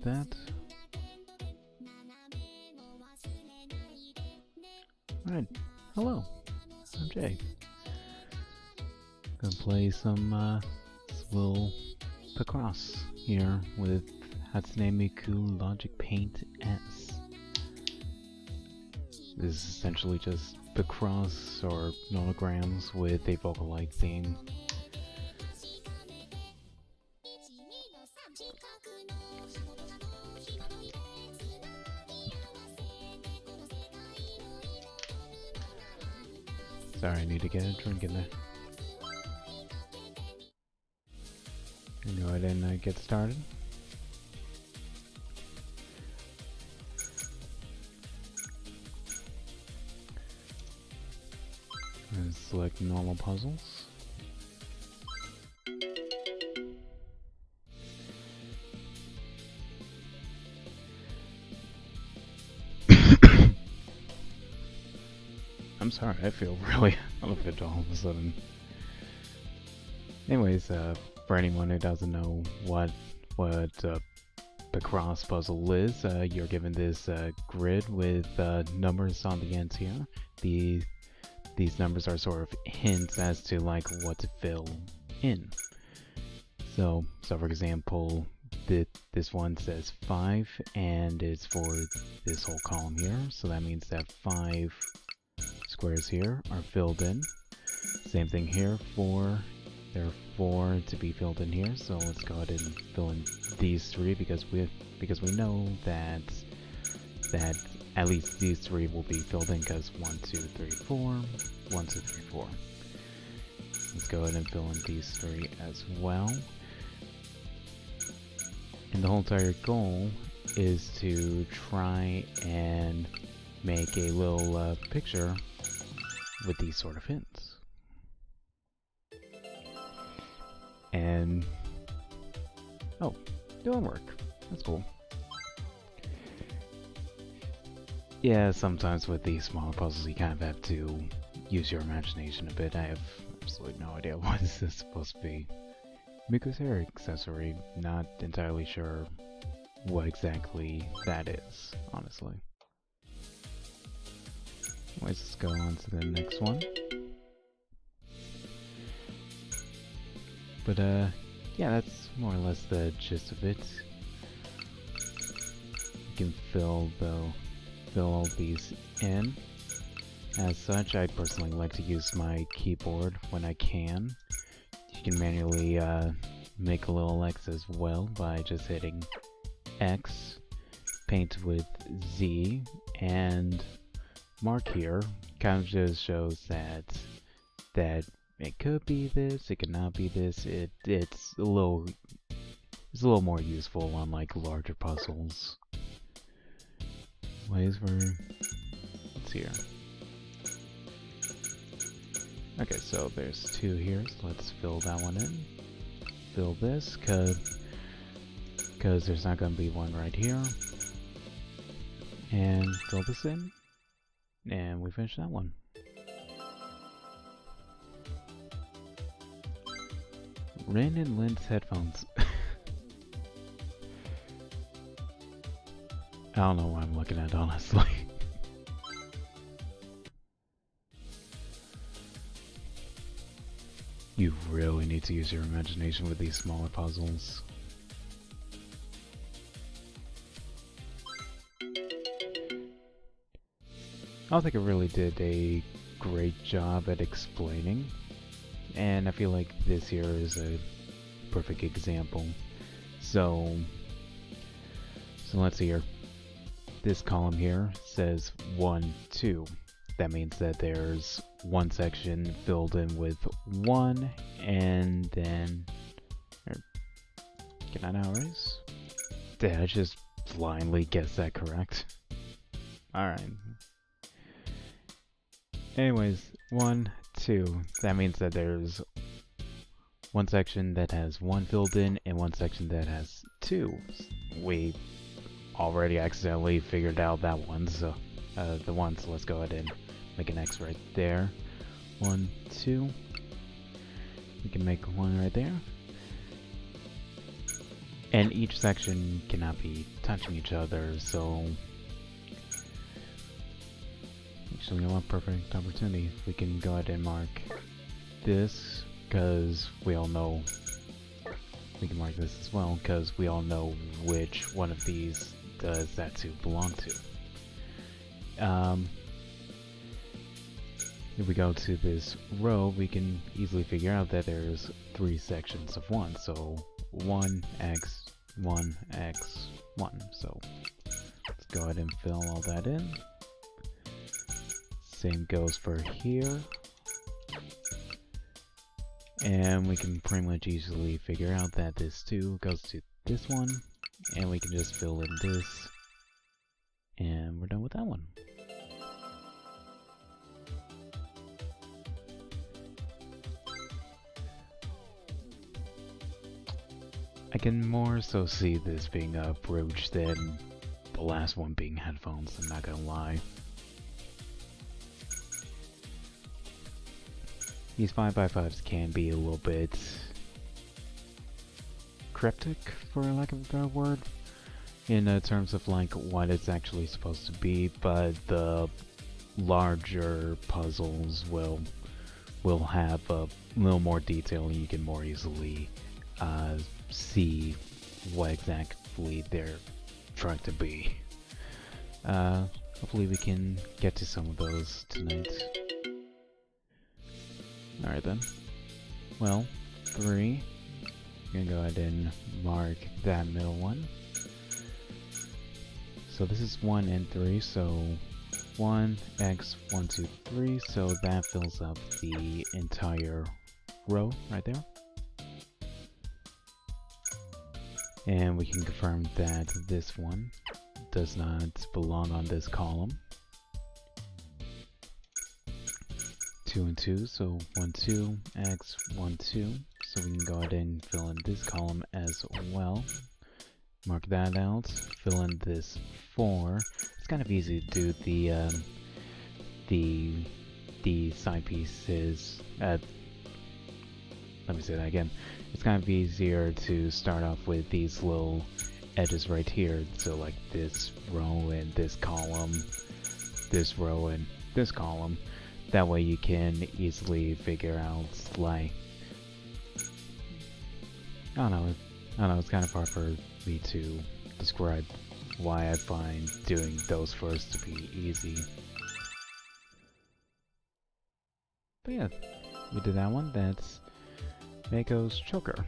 that. Alright, hello, I'm Jay. Gonna play some little Picross here with Hatsune Miku Logic Paint S. This is essentially just Picross or nonograms with a vocaloid theme. Sorry, I need to get a drink in there. Go ahead and get started. And select normal puzzles. I'm sorry, I feel really unfit all of a sudden. Anyways, for anyone who doesn't know what Picross puzzle is, you're given this grid with numbers on the ends here. These numbers are sort of hints as to like what to fill in. So for example, this one says 5 and it's for this whole column here. So that means that 5 squares here are filled in. Same thing here, there are 4 to be filled in here, so let's go ahead and fill in these 3 because we know that at least these 3 will be filled in because 1, 2, 3, 4, 1, 2, 3, 4. Let's go ahead and fill in these 3 as well. And the whole entire goal is to try and make a little picture with these sort of hints. And oh, doing work. That's cool. Yeah, sometimes with these smaller puzzles you kind of have to use your imagination a bit. I have absolutely no idea what this is supposed to be. Miku's hair accessory, not entirely sure what exactly that is, honestly. Let's go on to the next one. But yeah, that's more or less the gist of it. You can fill all these in. As such, I personally like to use my keyboard when I can. You can manually make a little X as well by just hitting X, paint with Z, and mark here kind of just shows that it could be this, it could not be this. It's a little more useful on like larger puzzles. Let's see here. Okay, so there's 2 here, so let's fill that one in. Fill this, cause there's not gonna be one right here. And fill this in. And we finished that one. Rin and Lynn's headphones. I don't know what I'm looking at, honestly. You really need to use your imagination with these smaller puzzles. I don't think it really did a great job at explaining, and I feel like this here is a perfect example. So let's see here. This column here says 1, 2. That means that there's one section filled in with 1, and then... Can I now erase? Did I just blindly guess that correct? Alright. Anyways, 1, 2. That means that there's one section that has 1 filled in and one section that has 2. We already accidentally figured out that one, so the one, so let's go ahead and make an X right there. 1, 2. We can make 1 right there. And each section cannot be touching each other, so actually, you know what? Perfect opportunity. We can go ahead and mark this, because we all know. We can mark this as well, because we all know which one of these does that to belong to. If we go to this row, we can easily figure out that there's 3 sections of 1. So 1x, 1x, 1. So let's go ahead and fill all that in. Same goes for here. And we can pretty much easily figure out that this 2 goes to this one. And we can just fill in this. And we're done with that one. I can more so see this being a brooch than the last one being headphones, I'm not gonna lie. These 5x5s can be a little bit cryptic, for lack of a better word, in terms of like what it's actually supposed to be, but the larger puzzles will have a little more detail and you can more easily see what exactly they're trying to be. Hopefully we can get to some of those tonight. Alright then. Well, 3. I'm gonna go ahead and mark that middle one. So this is 1 and 3, so 1, x, 1, 2, 3, so that fills up the entire row right there. And we can confirm that this one does not belong on this column. 2 and 2, so 1, 2, x, 1, 2. So we can go ahead and fill in this column as well. Mark that out. Fill in this 4. It's kind of easy to do the side pieces. Let me say that again. It's kind of easier to start off with these little edges right here. So like this row and this column, this row and this column. That way you can easily figure out, like, I don't know, it's kind of hard for me to describe why I find doing those first to be easy. But yeah, we did that one. That's Mako's choker.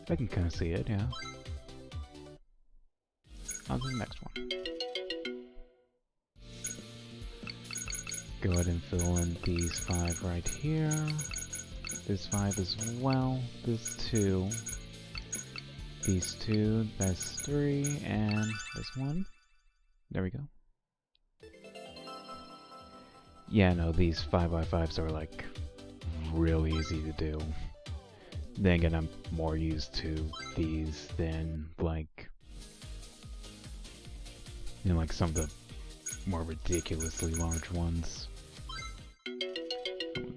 I can kind of see it, yeah. On to the next one. Go ahead and fill in these 5 right here. This 5 as well. This 2. These 2. That's 3. And this 1. There we go. Yeah, no, these 5x5s are like really easy to do. Then again, I'm more used to these than like, you know, like some of the more ridiculously large ones.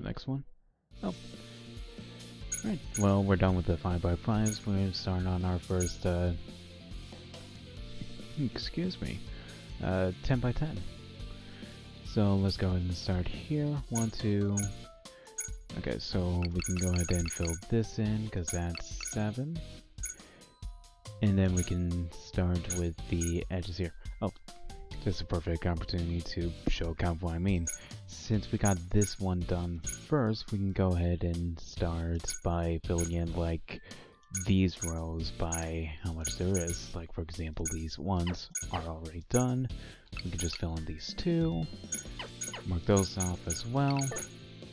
Next one. Oh. Right. Well, we're done with the 5x5s. We're starting on our first, excuse me, 10x10. So let's go ahead and start here. 1, 2. Okay, so we can go ahead and fill this in because that's 7. And then we can start with the edges here. Oh, just a perfect opportunity to show kind of what I mean. Since we got this one done first, we can go ahead and start by filling in like these rows by how much there is. Like for example, these ones are already done. We can just fill in these 2. Mark those off as well.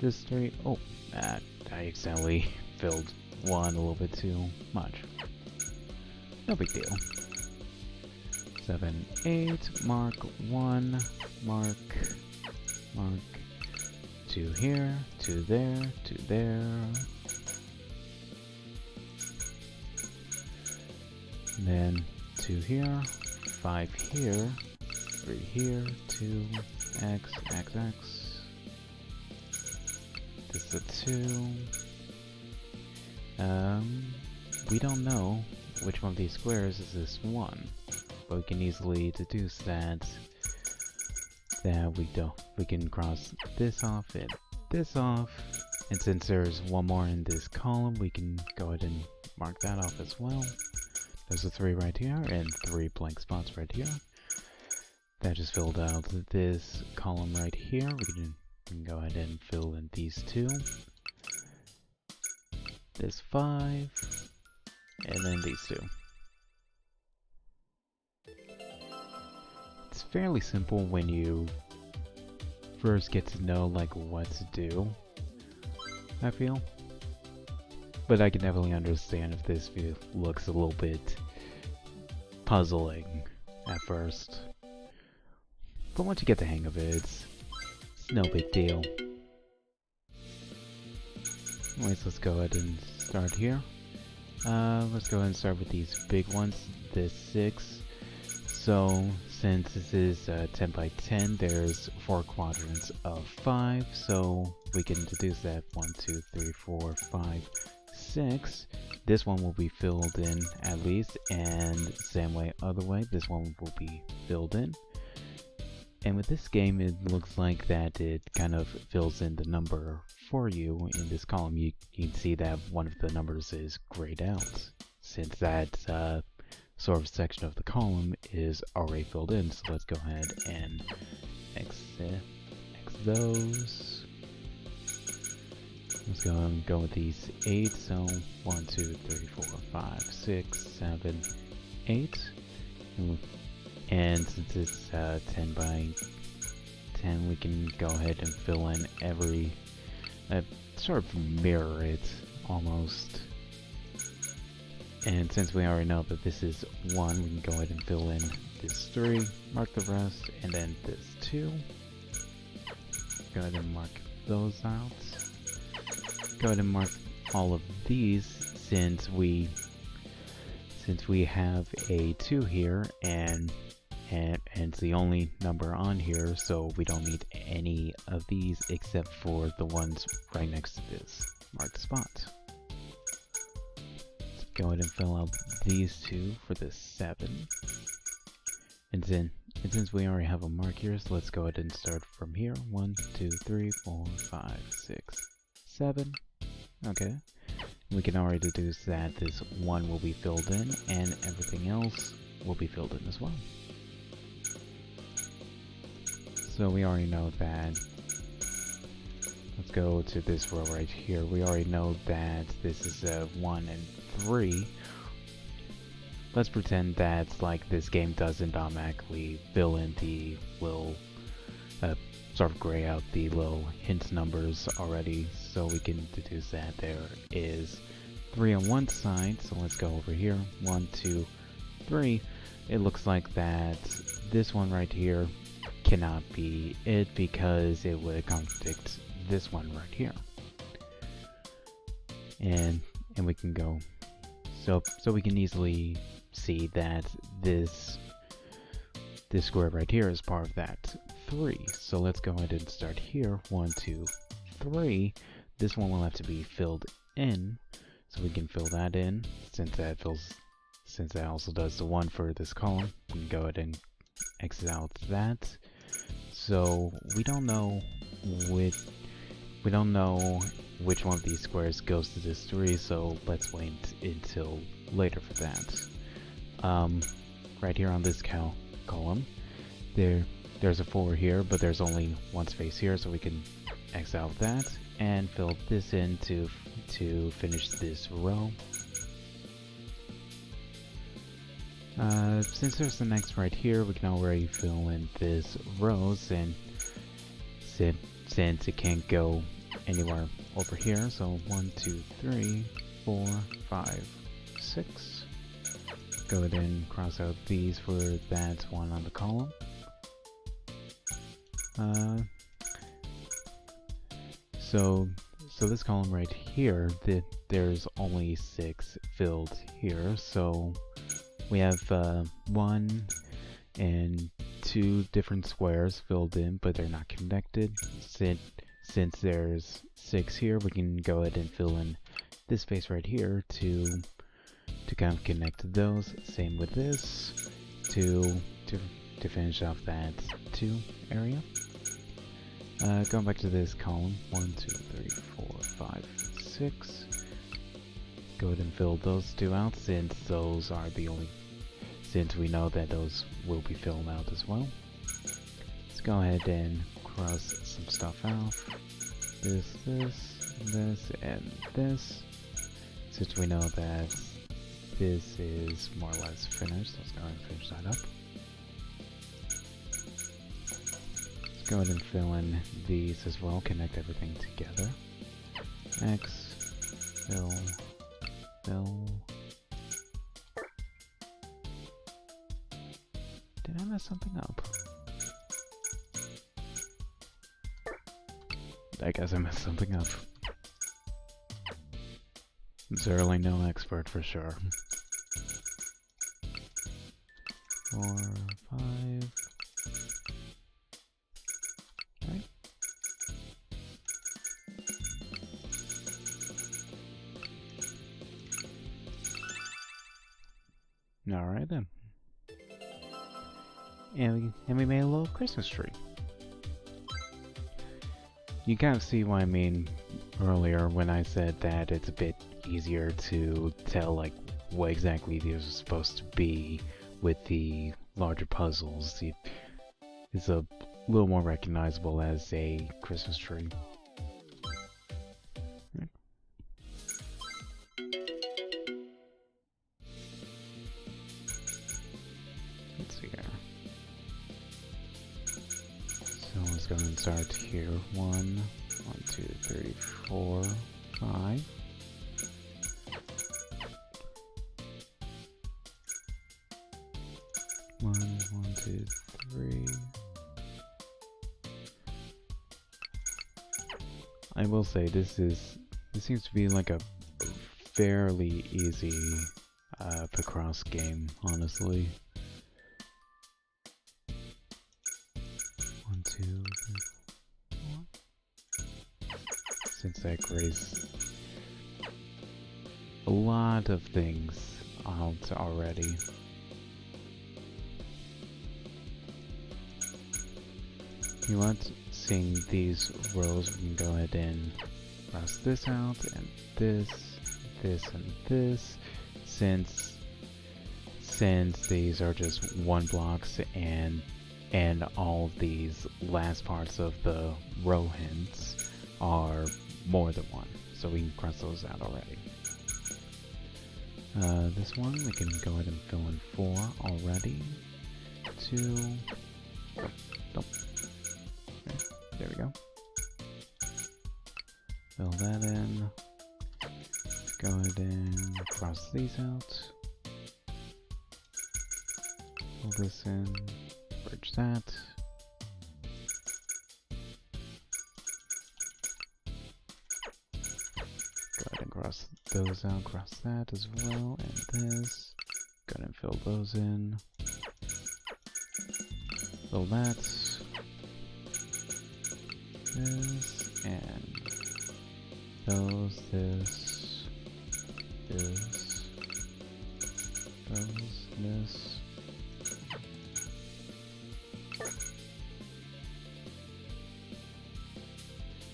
This 3. Oh, I accidentally filled 1 a little bit too much. No big deal. 7, 8. Mark 1. Mark. 2 here. 2 there. 2 there. And then 2 here. 5 here. 3 here. 2. X. X. X. this a 2. We don't know which one of these squares is this 1, but we can easily deduce that we can cross this off and this off, and since there's one more in this column, we can go ahead and mark that off as well. There's a 3 right here and 3 blank spots right here. That just filled out this column right here. We can go ahead and fill in these 2. This 5, and then these 2. It's fairly simple when you first get to know like what to do, I feel. But I can definitely understand if this looks a little bit puzzling at first. But once you get the hang of it, it's no big deal. Anyways, let's go ahead and start here. Let's go ahead and start with these big ones, this 6. So, since this is 10 by 10, there's 4 quadrants of 5, so we can deduce that 1, 2, 3, 4, 5, 6. This one will be filled in at least, and same way other way, this one will be filled in. And with this game, it looks like that it kind of fills in the number for you in this column. You can see that one of the numbers is grayed out, since that sort of section of the column is already filled in. So let's go ahead and X those. Let's go and go with these 8. So 1, 2, 3, 4, 5, 6, 7, 8. And since it's 10 by 10, we can go ahead and fill in every, sort of mirror it almost. And since we already know that this is 1, we can go ahead and fill in this 3, mark the rest, and then this 2. Go ahead and mark those out. Go ahead and mark all of these since we have a 2 here, and it's the only number on here, so we don't need any of these except for the ones right next to this marked spot. Let's go ahead and fill out these 2 for the 7. And since we already have a mark here, so let's go ahead and start from here. 1, 2, 3, 4, 5, 6, 7. Okay. We can already deduce that this 1 will be filled in, and everything else will be filled in as well. So we already know that. Let's go to this row right here. We already know that this is a 1 and 3. Let's pretend that like this game doesn't automatically fill in the little, sort of gray out the little hint numbers already. So we can deduce that there is 3 on one side. So let's go over here. 1, 2, 3. It looks like that this one right here cannot be it because it would contradict this one right here. And we can go so we can easily see that this square right here is part of that 3. So let's go ahead and start here. 1, 2, 3. This one will have to be filled in, so we can fill that in. Since that also does the 1 for this column, we can go ahead and exit out that. So we don't know which one of these squares goes to this 3, so let's wait until later for that. Right here on this column, there's a 4 here, but there's only one space here, so we can X out that and fill this in to finish this row. Since there's an X right here, we can already fill in this rows, and since it can't go anywhere over here, so 1, 2, 3, 4, 5, 6. Go ahead and cross out these for that one on the column. So this column right here, there's only 6 filled here, so we have 1 and 2 different squares filled in, but they're not connected. since there's 6 here, we can go ahead and fill in this space right here to kind of connect those. Same with this to finish off that 2 area. Going back to this column, 1, 2, 3, 4, 5, 6. Go ahead and fill those 2 out since those are the only, since we know that those will be filled out as well. Let's go ahead and cross some stuff out. This, and this. Since we know that this is more or less finished, let's go ahead and finish that up. Let's go ahead and fill in these as well, connect everything together. X, fill. Did I mess something up? I guess I messed something up. Certainly no expert for sure. 4, 5. Right. Alright then. And we made a little Christmas tree. You kind of see what I mean earlier when I said that it's a bit easier to tell like what exactly these are supposed to be with the larger puzzles. It's a little more recognizable as a Christmas tree. Let's see here. So let's go and start here. 1, 2, 3, 4, 5. One, 2, 3. I will say this seems to be like a fairly easy Picross game, honestly. 1, 2, 3, 4. Since I raised a lot of things out already. You want seeing these rows, we can go ahead and cross this out, and this, and this, since these are just 1 blocks, and all these last parts of the row hints are more than 1, so we can cross those out already. This one we can go ahead and fill in 4 already. 2. Nope. There we go. Fill that in. Go ahead and cross these out. Fill this in. Bridge that. Go ahead and cross those out. Cross that as well. And this. Go ahead and fill those in. Fill that. This and those, this, those, this.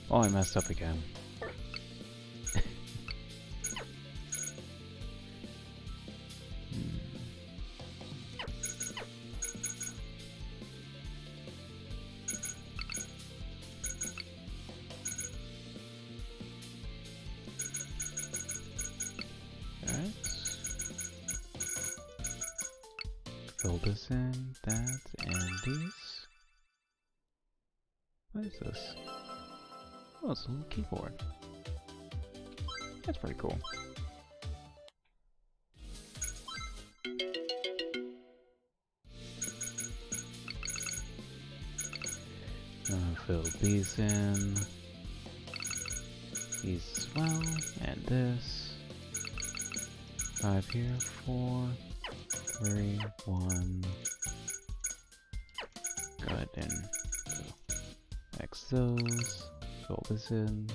Oh, I messed up again. Fill this in, that, and these. What is this? Oh, it's a little keyboard. That's pretty cool. Fill these in. These as well, and this. 5 here, 4. 3, 1. Go ahead and X those, fill this in.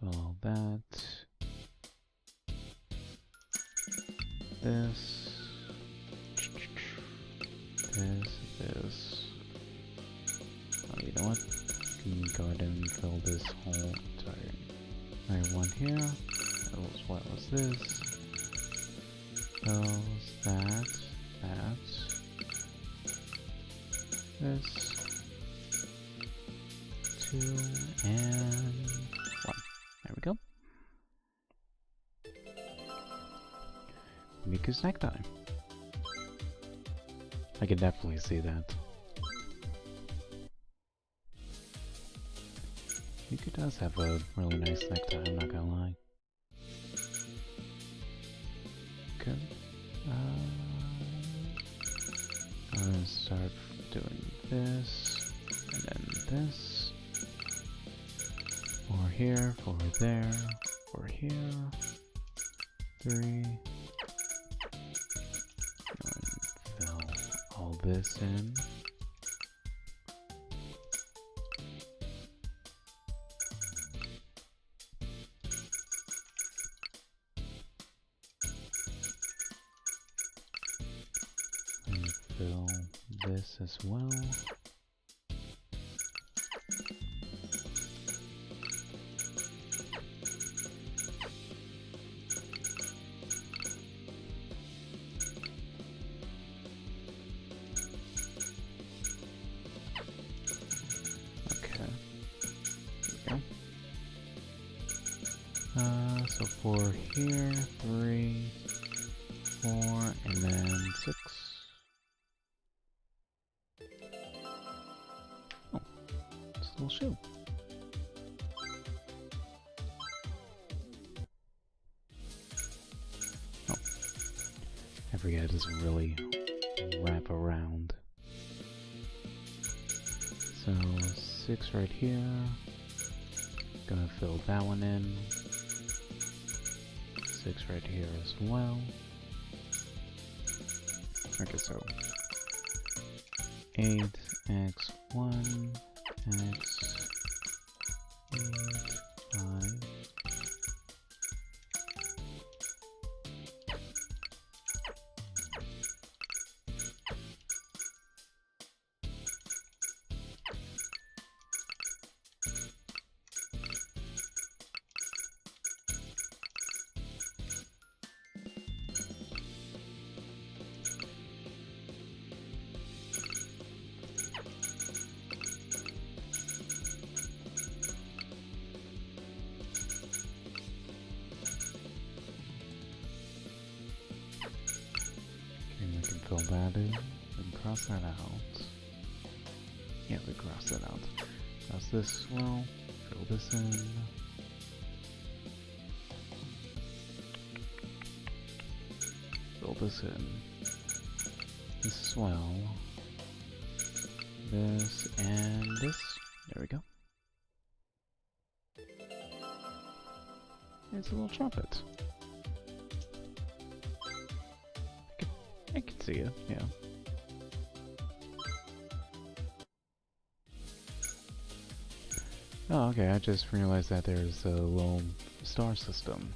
All that. This. This. Oh, you know what? You can go ahead and fill this whole entire one here. What was this? Those, that. This. 2 and 1. There we go. Miku snack time. I can definitely see that. Miku does have a really nice necktie, I'm not gonna lie. Okay. I'm gonna start doing this, and then this. 4 here, 4 there, 4 here. 3. Fill all this in. And fill this as well. So 4 here, 3, 4, and then 6. Oh, it's a little shoe. Oh, I forget, just really wrap around. So 6 right here. Gonna fill that one in. 6 right here as well. Okay, so 8, x1, x, 8, 5. Fill that in, and cross that out. Yeah, we cross that out. Cross this as well, fill this in. Fill this in. This as well. This and this. There we go. It's a little trumpet. I can see it, yeah. Oh, okay, I just realized that there's a little star system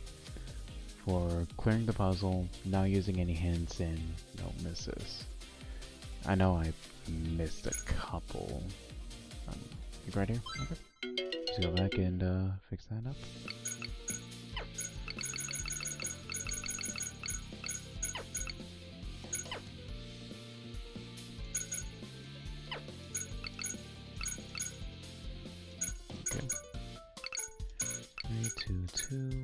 for clearing the puzzle, not using any hints, and no misses. I know I missed a couple. You right here? Okay. Let's go back and fix that up. Okay. 3, 2, 2.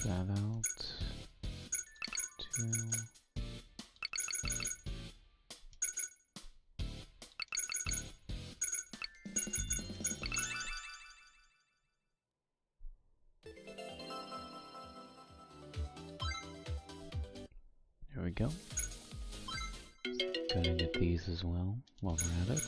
That out. 2. Here we go. Gonna get these as well while we're at it.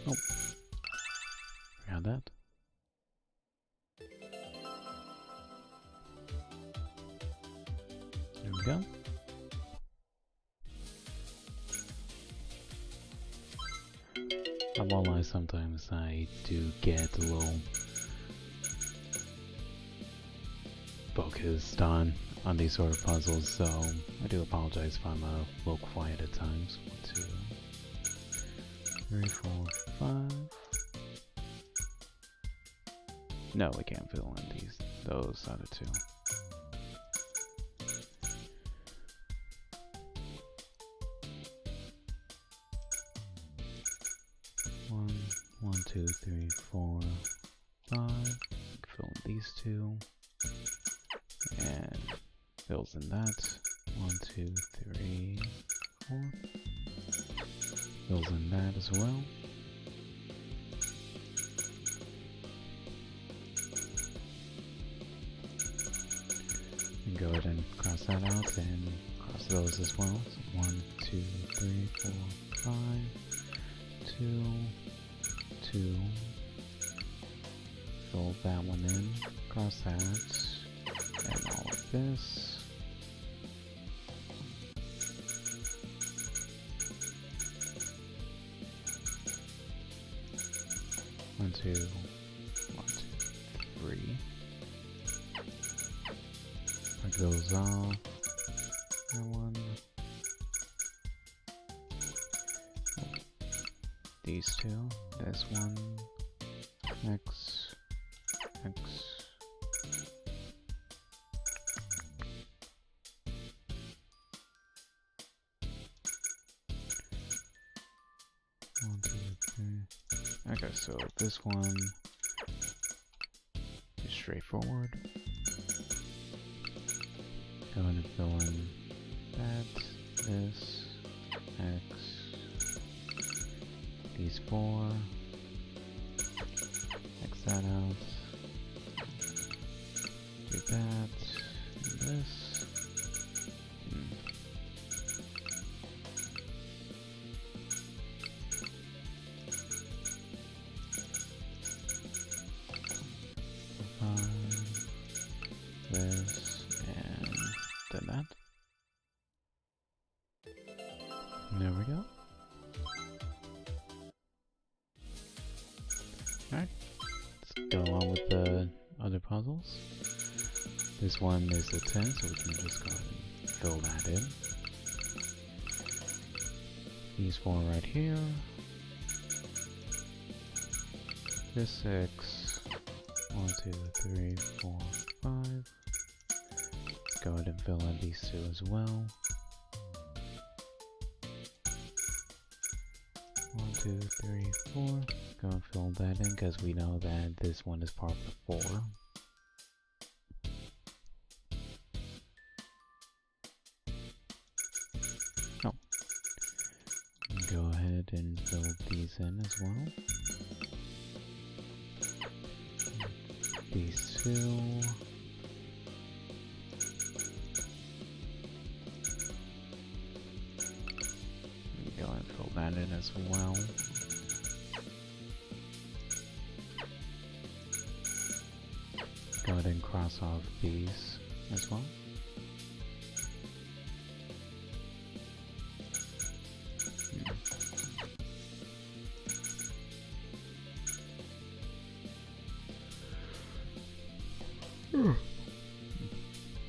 Oh, forgot that. There we go. I won't lie, sometimes I do get a little focused on these sort of puzzles, so I do apologize if I'm a little quiet at times. 1, 2, 3, 4, 5. No, we can't fill in those other two. One, 2, 3, 4, 5. Fill in these two. And fills in that. 1, 2, 3, 4. Fills in that as well. And go ahead and cross that out and cross those as well. So 1, 2, 3, 4, 5, 2, 2. Fill that one in. Cross that. And all of this. 1, 2, 1, 2, 3. That goes off. That one. These two. This one. X. X. One, two, three. Okay, so this one is straightforward. Go ahead and fill in that, this, X, these 4, X that out, do that, and this. This, and then that. And there we go. Alright, let's go on with the other puzzles. This one is a 10, so we can just go ahead and fill that in. These 4 right here. This 6. 1, 2, 3, 4, 5. Let's go ahead and fill in these 2 as well. 1, 2, 3, 4. Go and fill that in because we know that this one is part of the 4. Oh. and fill these in as well. These two. Go ahead and fill that in as well. Go ahead and cross off these as well.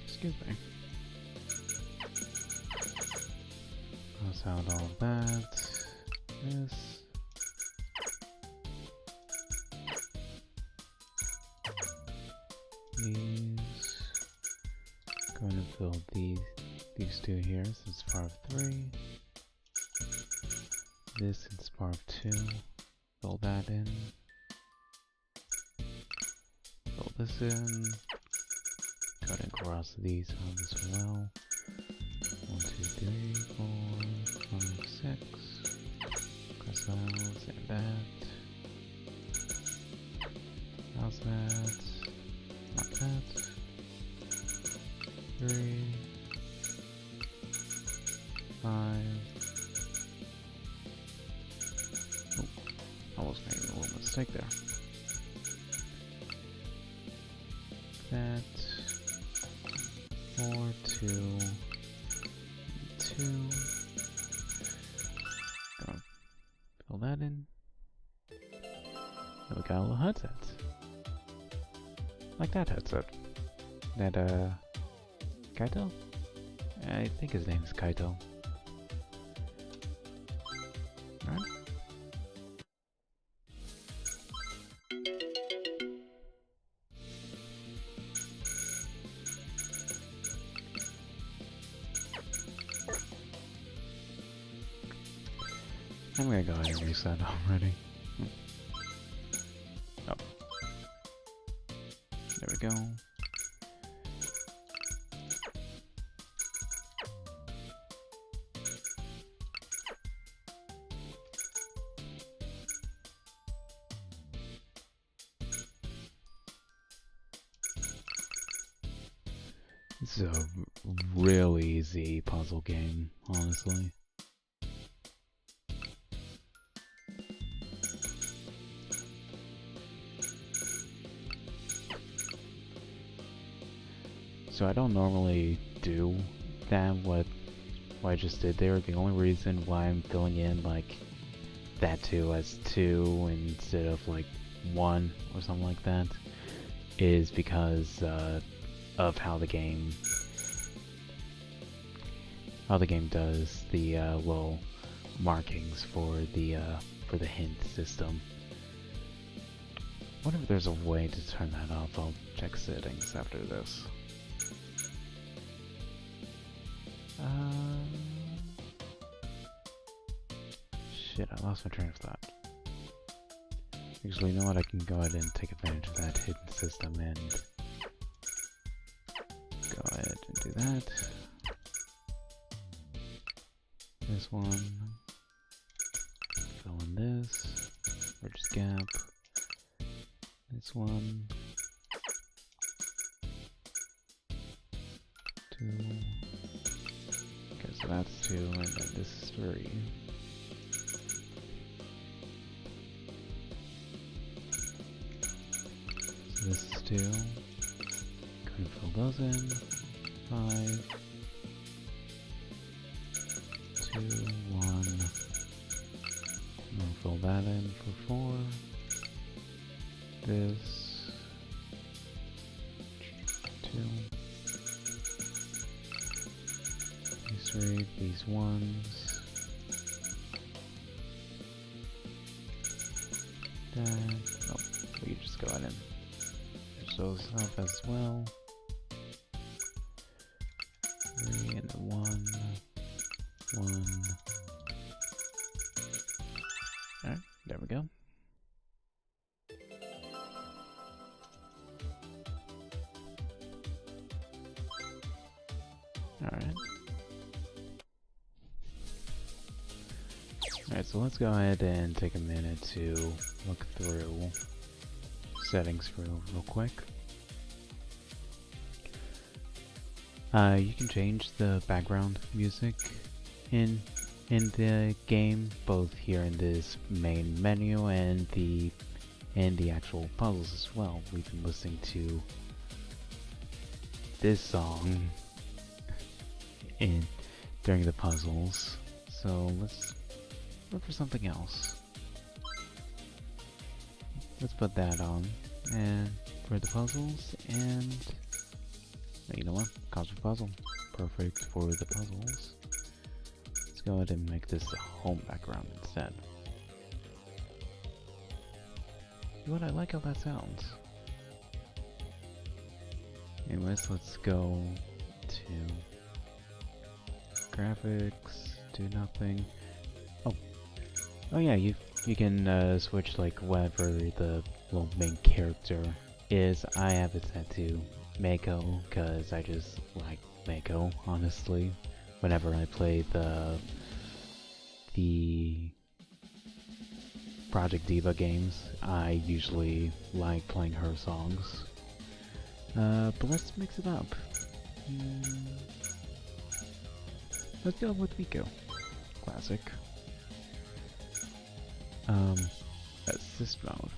Excuse me. Cross out all that. This. These. Going to fill these two here since part of 3. This is part of 2. Fill that in. Fill this in. Go ahead and cross these out as well. 1, 2, 3, 4, 5, 6. Cross out, and that. How's that? Not that. 3, 5. Oh, almost made a little mistake there. That. 4, 2, 2. Gonna fill that in. And we got a little headset. Like that headset. That, Kaito? I think his name is Kaito. Alright. I'm gonna go ahead and reset already. Oh. There we go. This is a real easy puzzle game, honestly. So I don't normally do that, what I just did there. The only reason why I'm filling in like that 2 as 2 instead of like 1 or something like that is because of how the game does the little markings for the hint system. I wonder if there's a way to turn that off. I'll check settings after this. Shit, I lost my train of thought. Actually, you know what? I can go ahead and take advantage of that hidden system and go ahead and do that. This one. Fill in this. Bridge gap. This one. 2. Okay, so that's 2, and then this is 3. So this is 2. Go ahead and fill those in. 5. 2, 1. And then fill that in for 4. This. 2. These 3, these 1s. That. Oh, we can just go ahead and finish those up as well. 3 and 1. 1. Alright, there we go. Alright. Alright, so let's go ahead and take a minute to look through settings real quick. You can change the background music in the game, both here in this main menu and the actual puzzles as well. We've been listening to this song during the puzzles, so let's look for something else. Let's put that on, and for the puzzles, and you know what? Cosmic puzzle, perfect for the puzzles. Let's go ahead and make this a home background instead. You know what? I like how that sounds. Anyways, let's go to graphics, do nothing. Oh yeah, you can switch like whatever the little main character is. I have it set to Mako because I just like Mako, honestly. Whenever I play the Project Diva games, I usually like playing her songs. But let's mix it up. Let's go with Miku. Classic. Assist mode.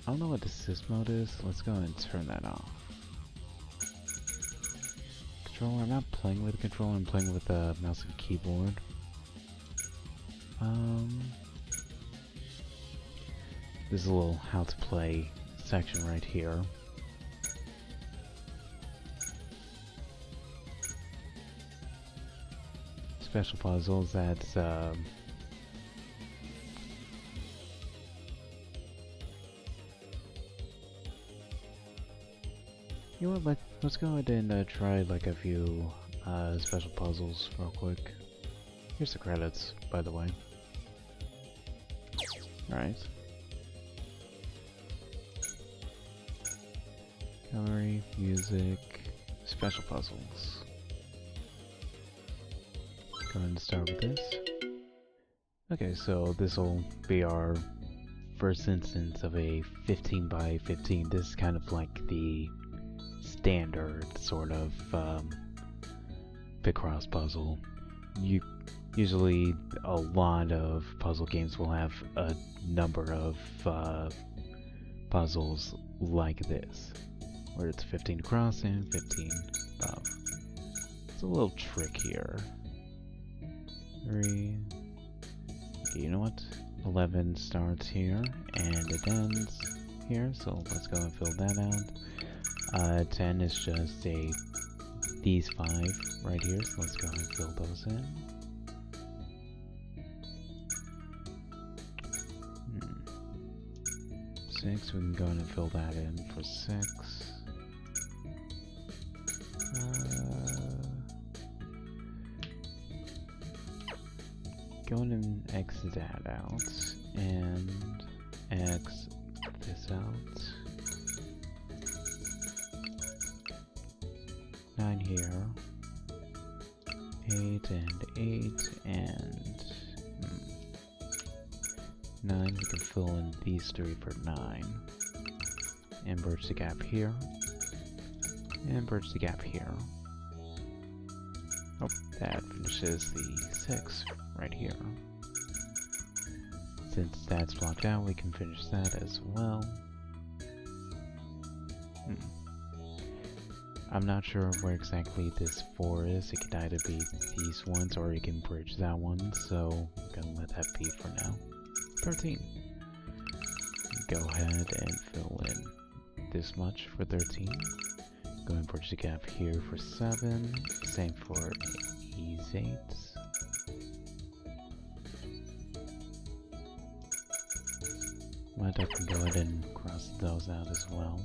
I don't know what assist mode is. Let's go ahead and turn that off. Controller. I'm not playing with a controller. I'm playing with a mouse and keyboard. There's a little how to play section right here. Special puzzles. That's you know what, let's go ahead and try like a few special puzzles real quick. Here's the credits, by the way. Alright. Gallery, music, special puzzles. Go ahead and start with this. Okay, so this will be our first instance of a 15 by 15. This is kind of like the standard sort of Picross puzzle. Usually a lot of puzzle games will have a number of puzzles like this, where it's 15 across and 15 above. It's a little trick here. 3. Okay, you know what? 11 starts here and it ends here, so let's go and fill that out. 10 is just these 5 right here, so let's go and fill those in. 6, we can go ahead and fill that in for 6. Go ahead and X that out, and X this out. 9 here. 8 and 8 and 9. We can fill in these 3 for 9. And bridge the gap here. And bridge the gap here. Oh, that finishes the 6 right here. Since that's blocked out, we can finish that as well. I'm not sure where exactly this 4 is. It could either be these ones or you can bridge that one, so I'm gonna let that be for now. 13. Go ahead and fill in this much for 13. Go and bridge the gap here for 7. Same for these 8s. Might have to go ahead and cross those out as well.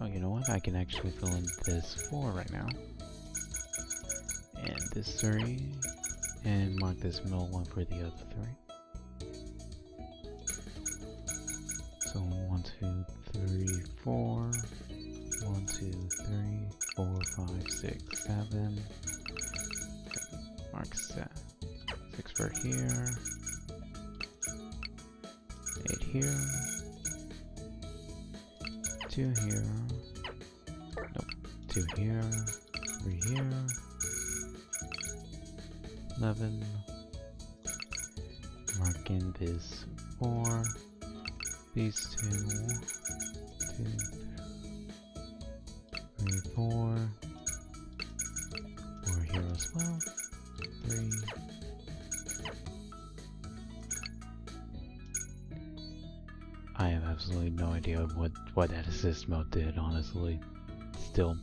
Oh, you know what? I can actually fill in this 4 right now. And this 3. And mark this middle one for the other 3. So 1, 2, 3, 4. 1, 2, 3, 4, 5, 6, 7. mark set. 6 for here. 8 here. 2 here. Nope. 2 here. 3 here. 11. Mark in this 4. These 2. 2. 3, 4. 4 here as well. 3. I have absolutely no idea what that assist mode did, honestly. Still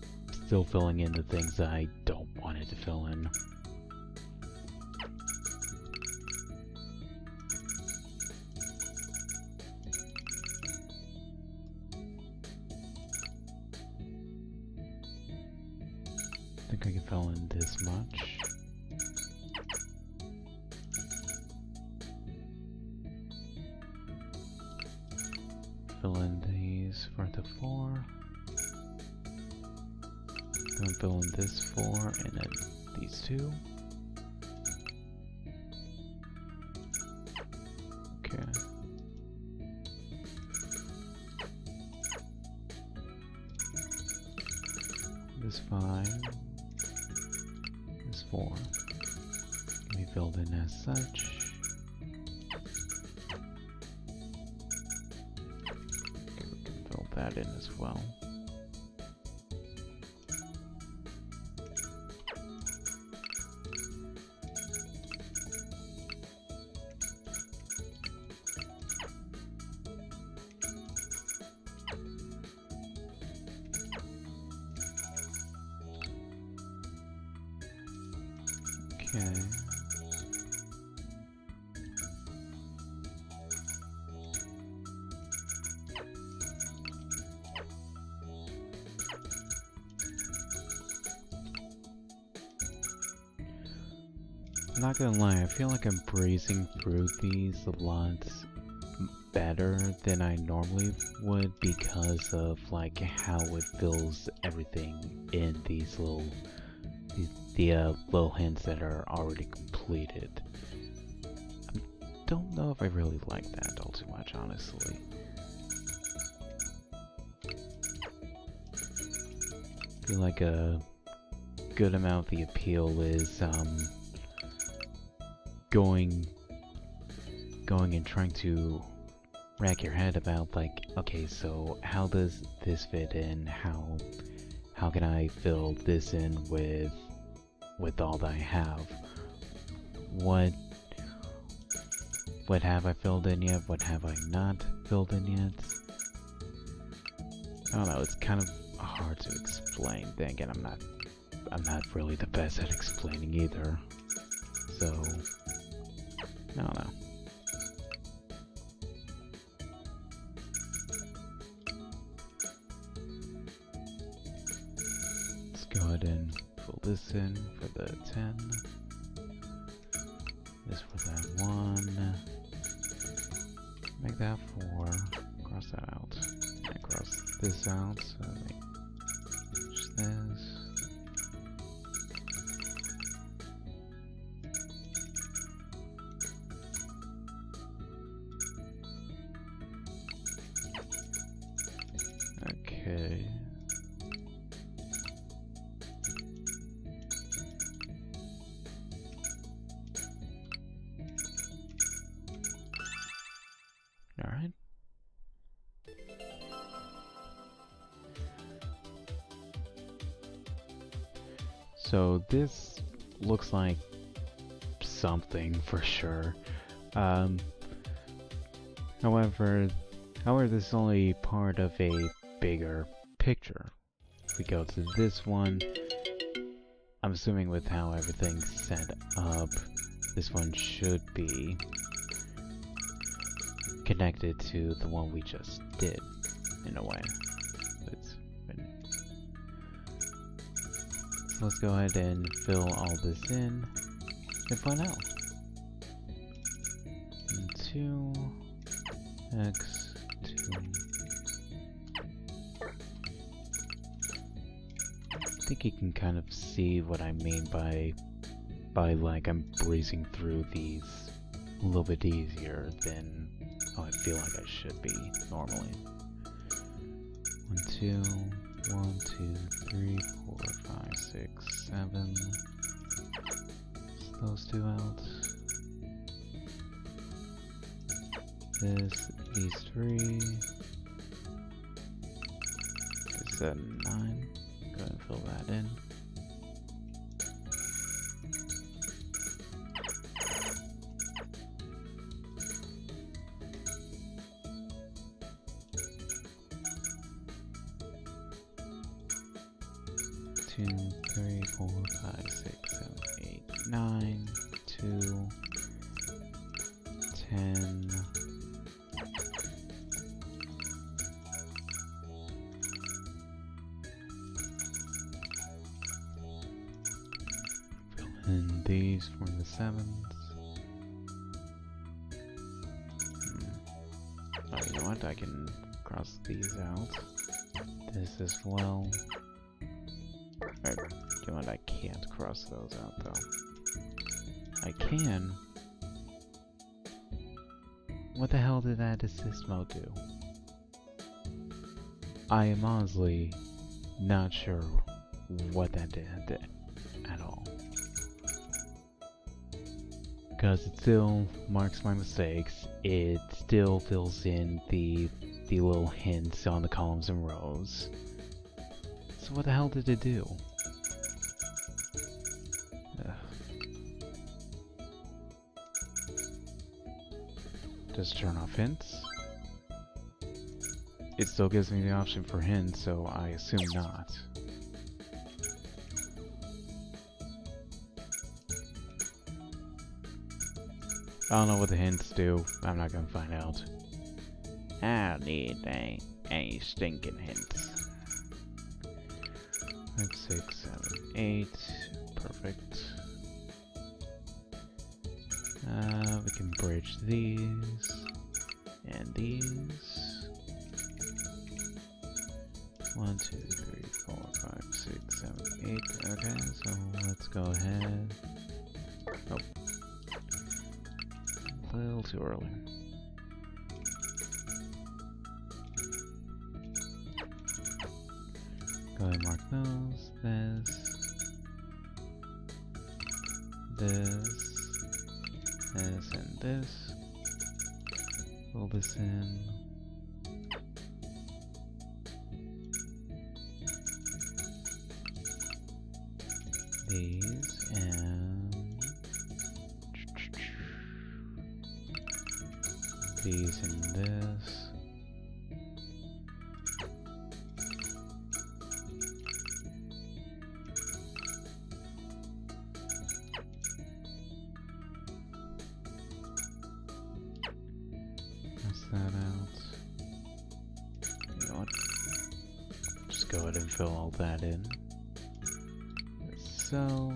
filling in the things that I don't want it to fill in. I think I can fill in this much. Fill in these for the 4. Then fill in this 4 and then these 2. Okay. This 5. This 4. Can be filled in as such. That in as well. Okay. I'm not gonna lie, I feel like I'm breezing through these a lot better than I normally would because of like how it fills everything in these little little hints that are already completed. I don't know if I really like that all too much, honestly. I feel like a good amount of the appeal is going and trying to rack your head about like, okay, so how does this fit in? How can I fill this in with all that I have? What have I filled in yet? What have I not filled in yet? I don't know, it's kind of hard to explain. Then again, I'm not really the best at explaining either. So I don't know. Let's go ahead and fill this in for the 10. This for that 1. Make that 4. Cross that out. And cross this out. So make this. Okay. All right. So this looks like something for sure. However, this is only part of a bigger picture. If we go to this one, I'm assuming with how everything's set up, this one should be connected to the one we just did, in a way. So let's go ahead and fill all this in and find out. 2 x 2. I think you can kind of see what I mean by by like I'm breezing through these a little bit easier than how I feel like I should be normally. 1, 2, 1, 2, 3, 4, 5, 6, 7. Those two out. These three. This 9. Go ahead and fill that in. Two, 3, 4, 5, 6, 7, 8, 9, 2, 10. Fill in these for the 7s. Oh, you know what? I can cross these out. This as well. Alright, you know what? I can't cross those out though. I can. What the hell did that assist mode do? I am honestly not sure what that did at all. Because it still marks my mistakes. It still fills in the little hints on the columns and rows. So what the hell did it do? Does it turn off hints? It still gives me the option for hints, so I assume not. I don't know what the hints do. I'm not gonna find out. I don't need any stinking hints. 5, 6, 7, 8. Perfect. We can bridge these and these. 1, 2, 3, 4, 5, 6, 7, 8. Okay, so let's go ahead. Oh. A little too early. Go ahead and mark those. This, and this. Fill this in. These and these and this. That out. You know what? Just go ahead and fill all that in. So,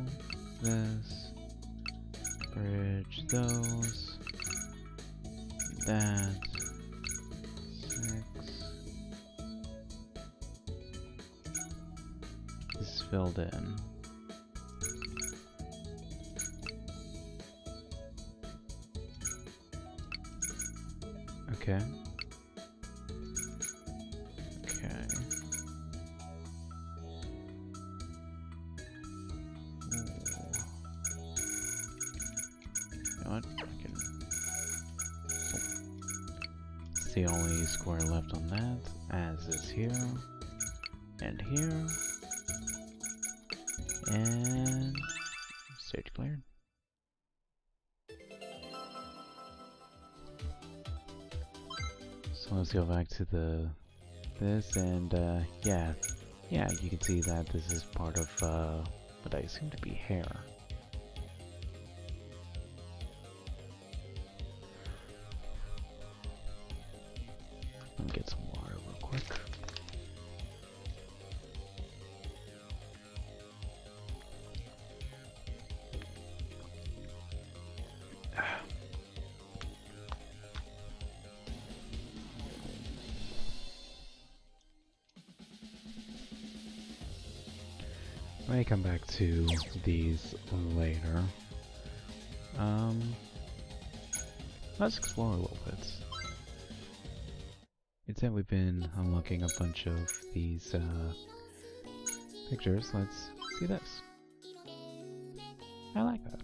this, bridge those, that, 6. This is filled in. Okay. Okay. Ooh. You know what? I can. It's the only square left on that, as is here, and here, and stage cleared. So let's go back to this, and yeah, you can see that this is part of what I assume to be hair. Let me get some water real quick. I may come back to these later, Let's explore a little bit. It's that we've been unlocking a bunch of these pictures. Let's see this. I like that.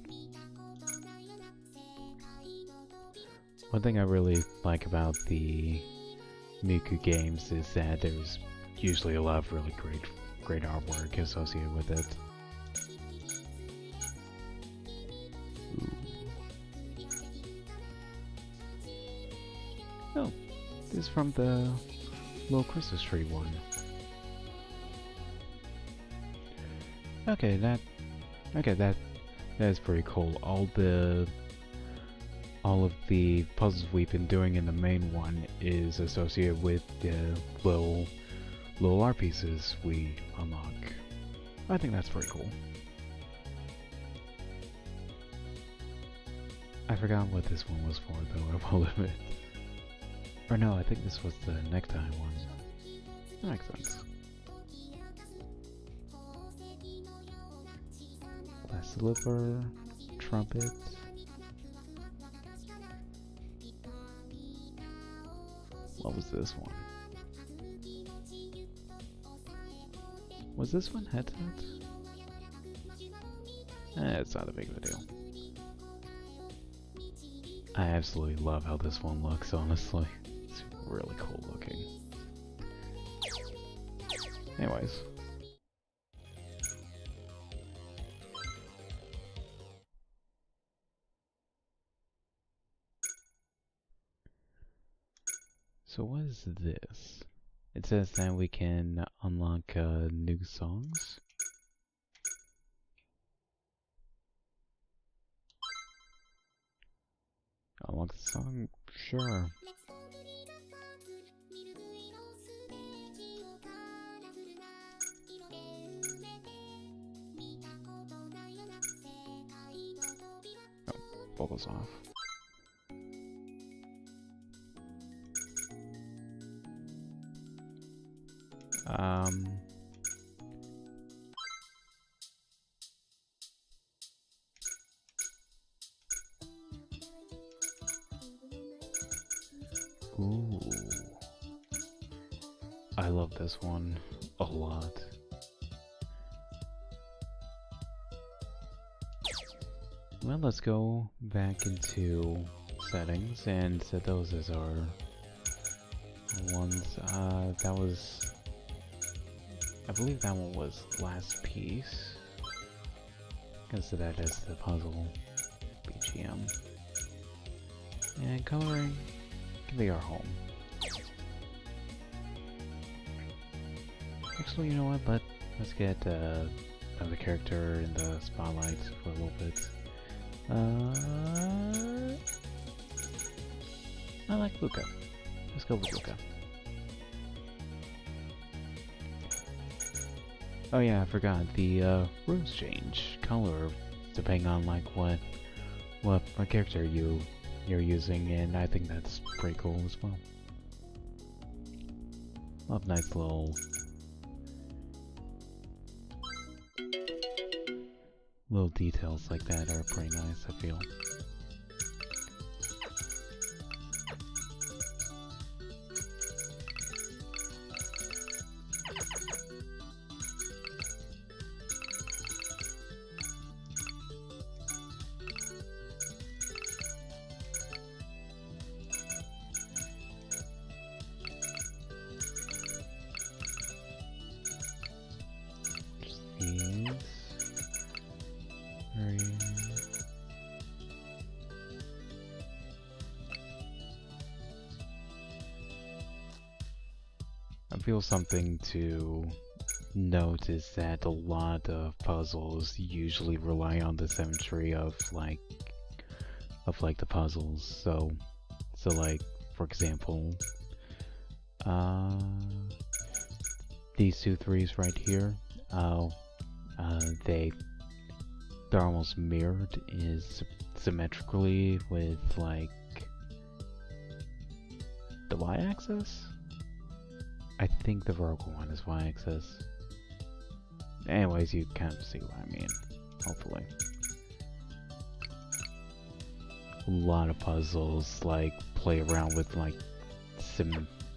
One thing I really like about the Miku games is that there's usually a lot of really great artwork associated with it. Ooh. Oh, this is from the little Christmas tree one. Okay, that is pretty cool. All of the puzzles we've been doing in the main one is associated with the little art pieces we unlock. I think that's pretty cool. I forgot what this one was for though, I will admit. Or no, I think this was the necktie one. That makes sense. Glass slipper, trumpet. What was this one? Was this one headset? It's not a big of a deal. I absolutely love how this one looks, honestly. It's really cool looking. Anyways. So what is this? It says that we can unlock new songs. Unlock the song? Sure. Oh, vocals off. Ooh. I love this one a lot. Well, let's go back into settings and set those as our ones. That was... I believe that one was last piece. Consider that as the puzzle BGM. And coloring can be our home. Actually, you know what? Let's get another character in the spotlight for a little bit. I like Luca. Let's go with Luca. Oh yeah, I forgot. The rooms change color depending on like what character you're using, and I think that's pretty cool as well. Love nice little details like that are pretty nice, I feel. I feel something to note is that a lot of puzzles usually rely on the symmetry of the puzzles. So like, for example, these two threes right here, they're almost mirrored symmetrically with like the y-axis. I think the vertical one is y-axis. Anyways, you kind of see what I mean, hopefully. a lot of puzzles, like play around with like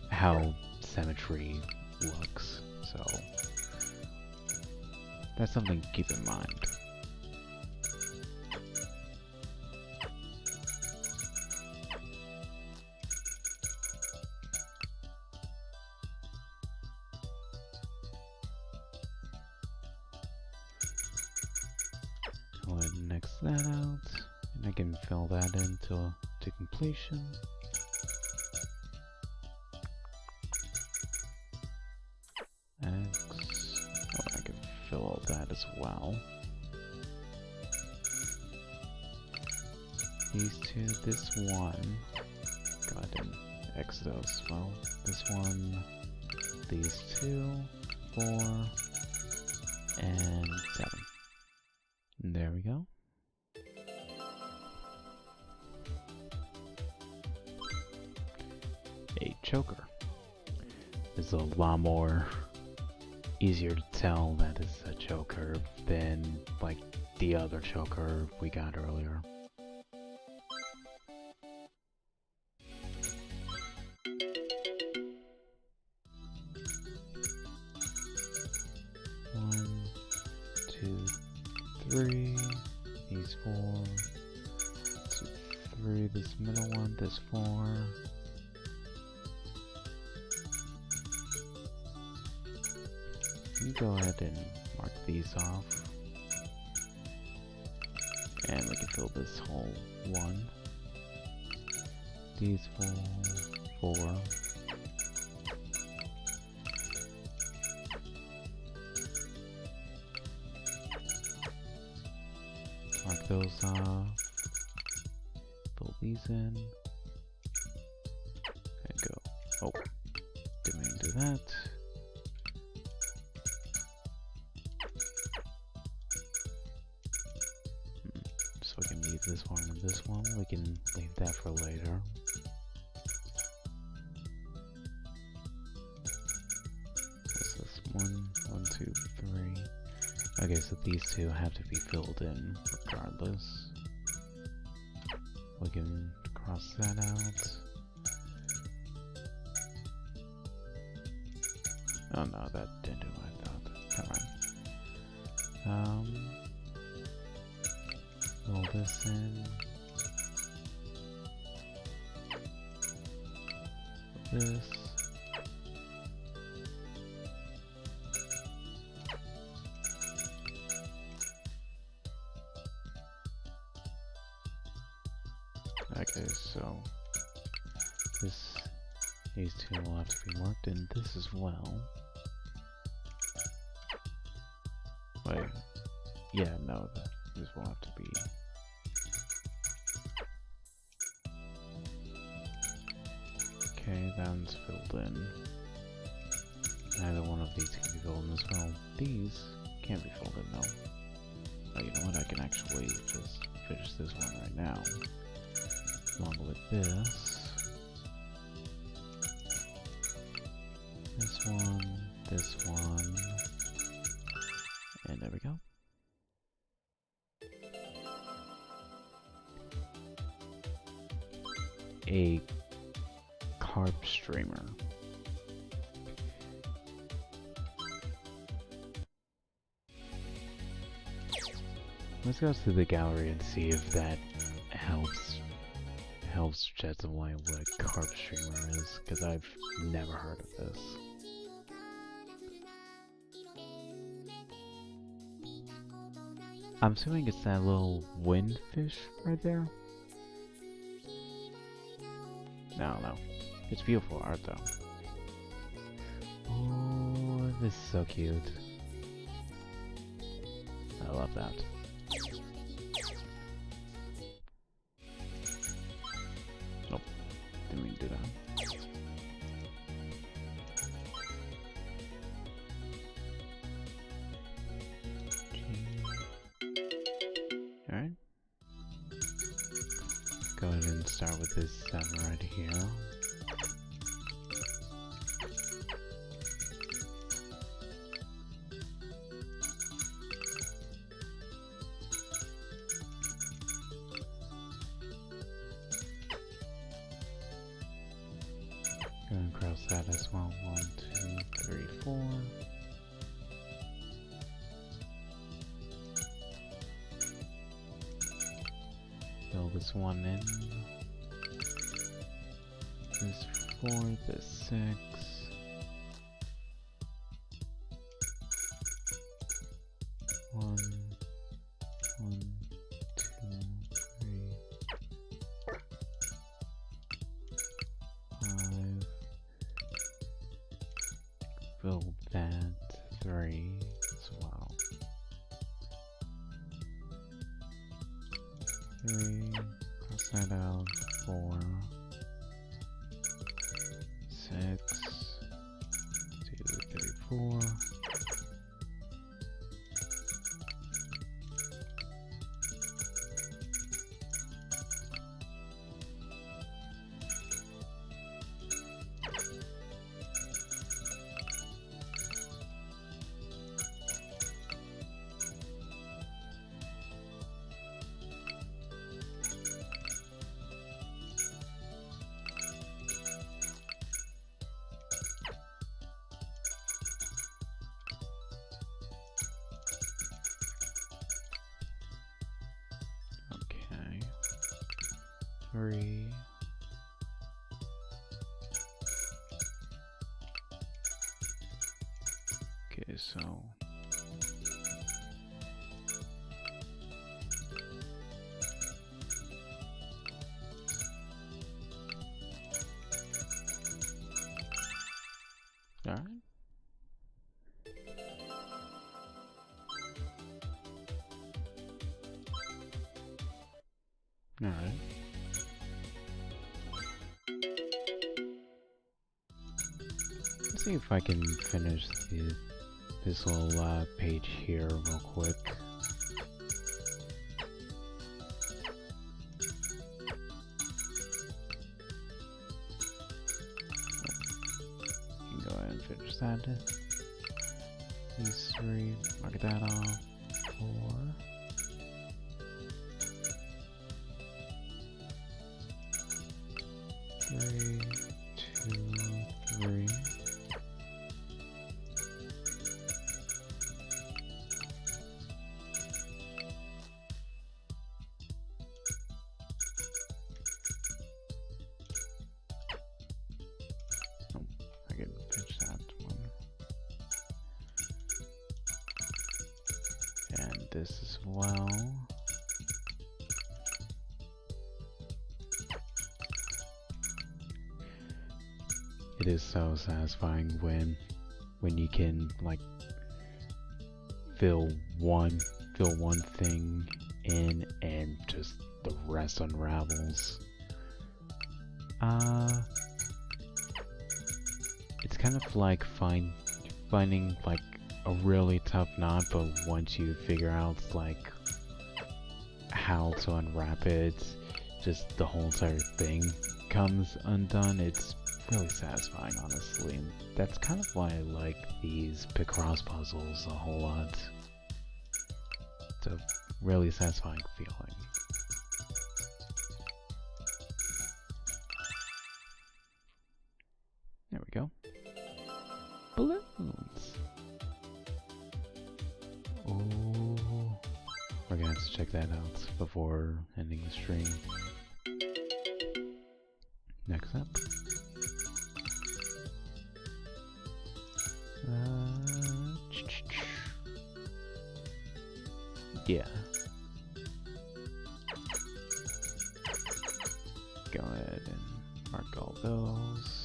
how symmetry looks. So that's something to keep in mind. Go ahead and X that out, and I can fill that in to completion. X. Oh, I can fill all that as well. These two, this one. Go ahead and X those as well. This one, these 2, 4, and 7. There we go. A choker. It's a lot more easier to tell that it's a choker than like the other choker we got earlier. One, 2, 3, these 4, 2, 3, this middle one, this 4. You go ahead and mark these off, and we can fill this whole one. These 4. Mark those off. Fill these in. And go. Oh, didn't mean to do that. So we can leave this one and this one. We can leave that for later. This is 1, 2, 3. Okay, so these two have to be filled in regardless. We can cross that out. Oh no, that didn't do what I thought. Never mind. Fill this in. This. Okay, so these two will have to be marked, and this as well. Wait, yeah, no, this will have to be. Okay, that one's filled in. Neither one of these can be filled in as well. These can't be filled in though. Oh, you know what? I can actually just finish this one right now. Along with this one, and there we go. A carp streamer. Let's go to the gallery and see if that helps shed some light on what a carp streamer is, because I've never heard of this. I'm assuming it's that little windfish right there. No. It's beautiful art though. Oh, this is so cute. I love that. Nope, didn't mean to do that. Alright. Go ahead and start with this 7 right here. that as well. 1, 2, 3, 4. Fill this one in. This 4, this 6. 1, 1, 2, 3, 5. Fill that 3 as well. 3, cross that out, 4, 6, 2, 3, 4. Okay. 3. Okay, so all right. All right. Let's see if I can finish this little page here real quick. You can go ahead and finish that. These 3, mark that off. 4. 3, 2, 3. Oh, I can finish that one. And this as well. It is so satisfying when you can like fill one thing in and just the rest unravels. It's kind of like finding like a really tough knot, but once you figure out like how to unwrap it, just the whole entire thing comes undone. It's really satisfying, honestly, and that's kind of why I like these Picross puzzles a whole lot. It's a really satisfying feeling. There we go. Balloons! Oh, we're gonna have to check that out before ending the stream. Next up. Yeah. Go ahead and mark all those.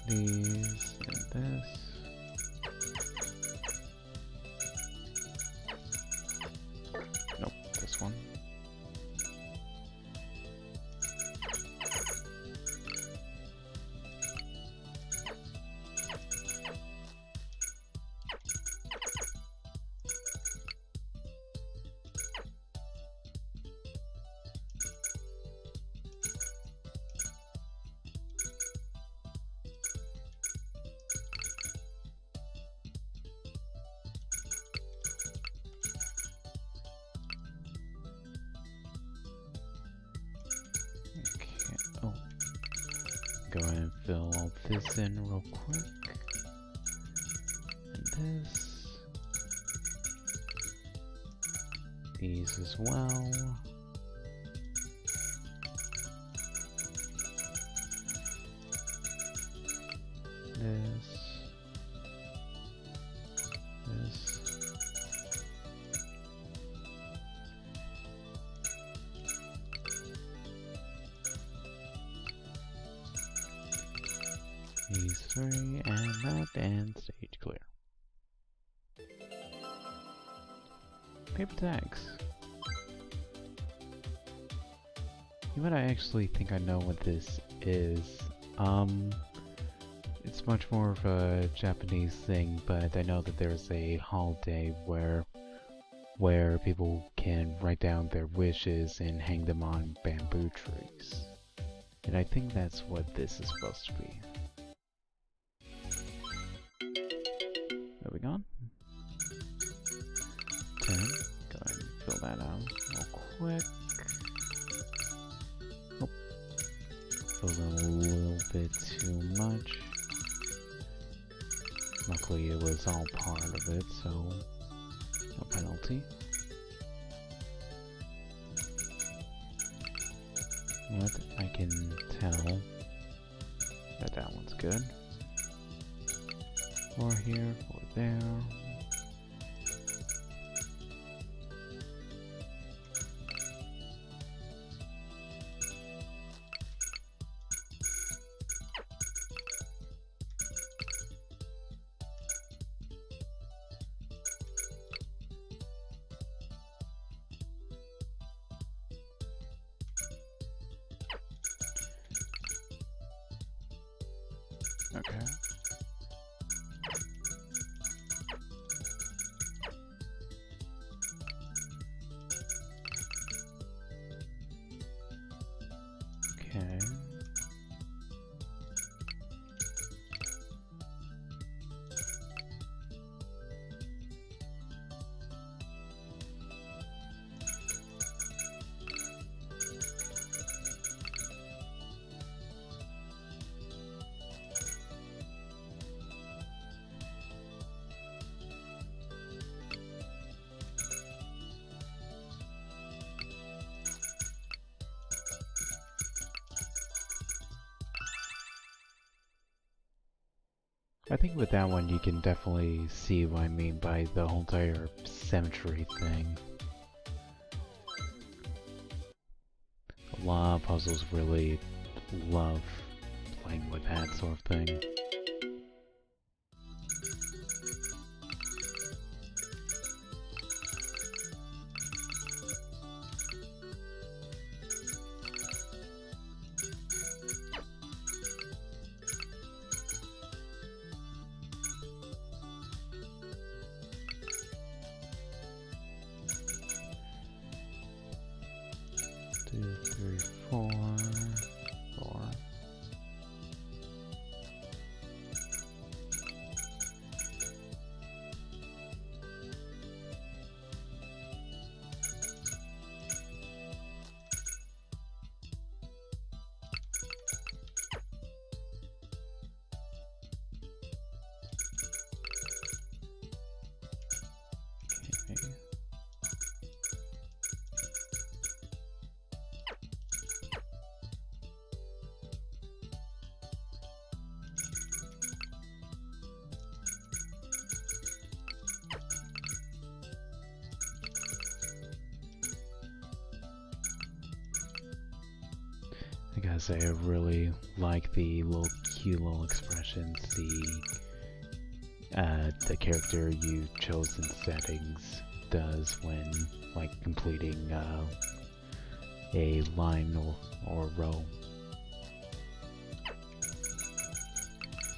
These and this. Nope, this one. go ahead and fill all this in real quick. And this. These as well. This. These three, and that, and stage clear. Paper tags. You might actually think I know what this is. It's much more of a Japanese thing, but I know that there's a holiday where people can write down their wishes and hang them on bamboo trees. And I think that's what this is supposed to be. Moving on. 10. Go ahead and fill that out real quick. Oh. Fills in a little bit too much. Luckily it was all part of it, so no penalty. What I can tell that that one's good. 4 here, 4 there. Okay. Okay. I think with that one you can definitely see what I mean by the whole entire symmetry thing. A lot of puzzles really love playing with that sort of thing. Two, three, four. Okay. I gotta say, I really like the cute little expressions the character you chose in settings does when like completing a line or row.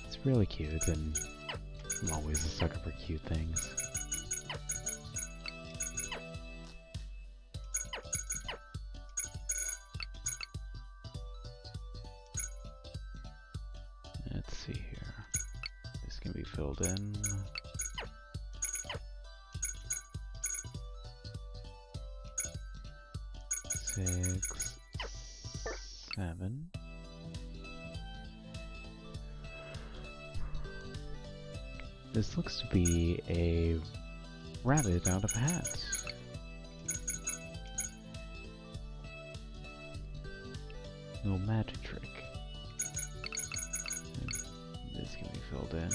It's really cute, and I'm always a sucker for cute things. Let's see here. This can be filled in. Six, 7. This looks to be a rabbit out of a hat. No magic trick. This can be filled in.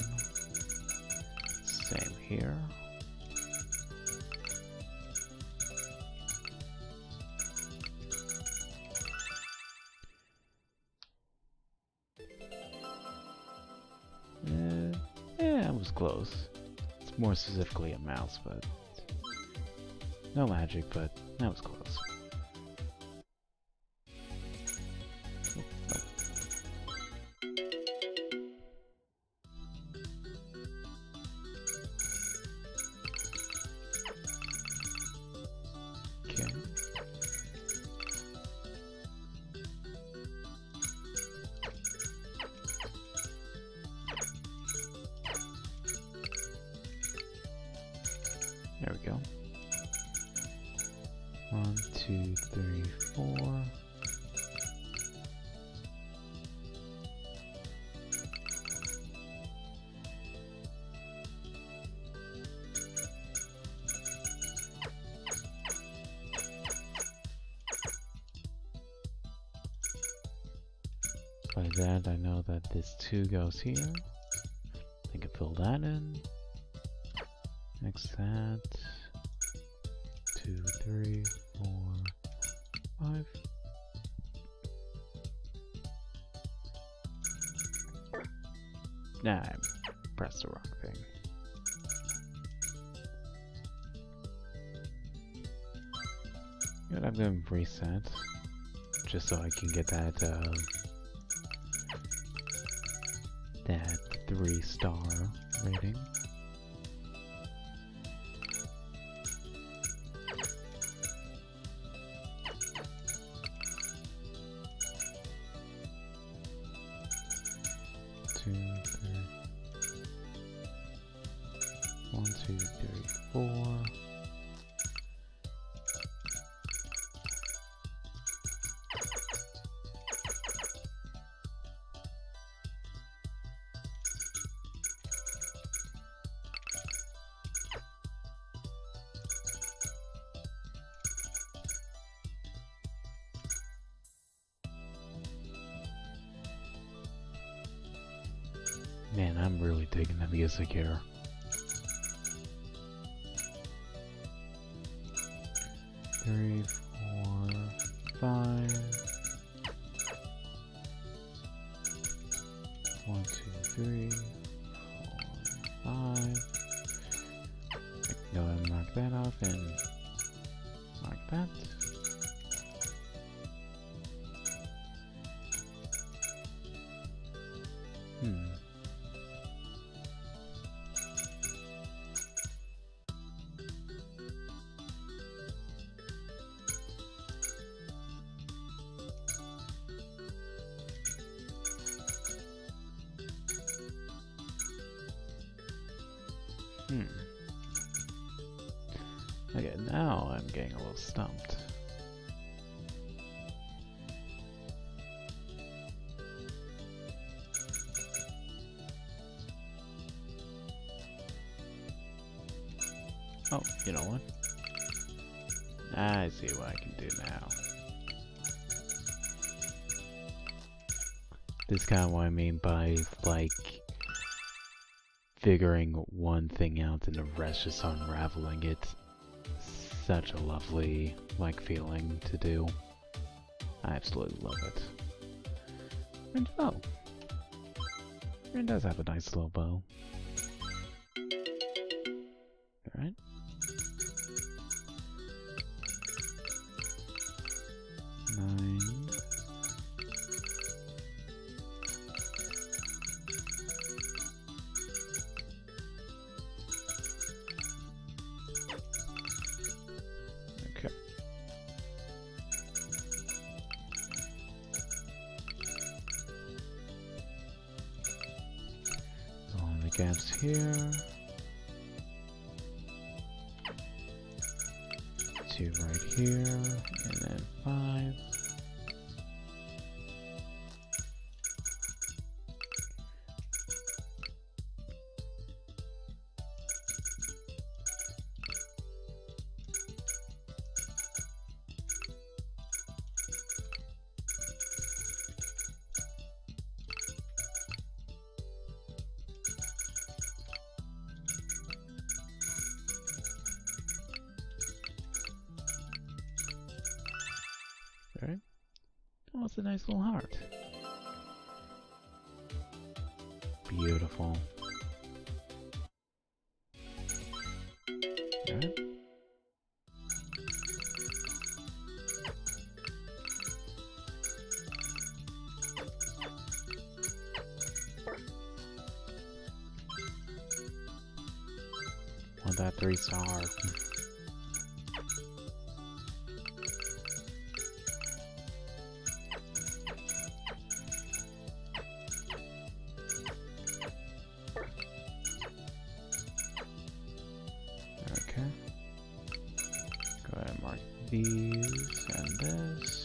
Same here. Yeah, it was close. It's more specifically a mouse, but no magic, but that was close. Okay. There we go. 1, 2, 3, 4. By that, I know that this 2 goes here. I can fill that in. Next that. 2, 3, 4, 5. Nah, I pressed the wrong thing. Good, I'm gonna reset. Just so I can get that, that 3-star rating. Two, three. 1, 2, 3, 4. Man, I'm really digging the music here. Three, 4, 5. 1, 2, 3, 4, 5. Go ahead and mark that off and mark that. Okay, now I'm getting a little stumped. Oh, you know what? I see what I can do now. This is kind of what I mean by, like, figuring one thing out and the rest just unraveling it. Such a lovely, like, feeling to do. I absolutely love it. And oh, it does have a nice little bow. Alright. Okay. All the gaps here. 2 right here, and then 5. it's a nice little heart. Beautiful. Alright. Want that 3-star. Okay. Go ahead and mark these and this.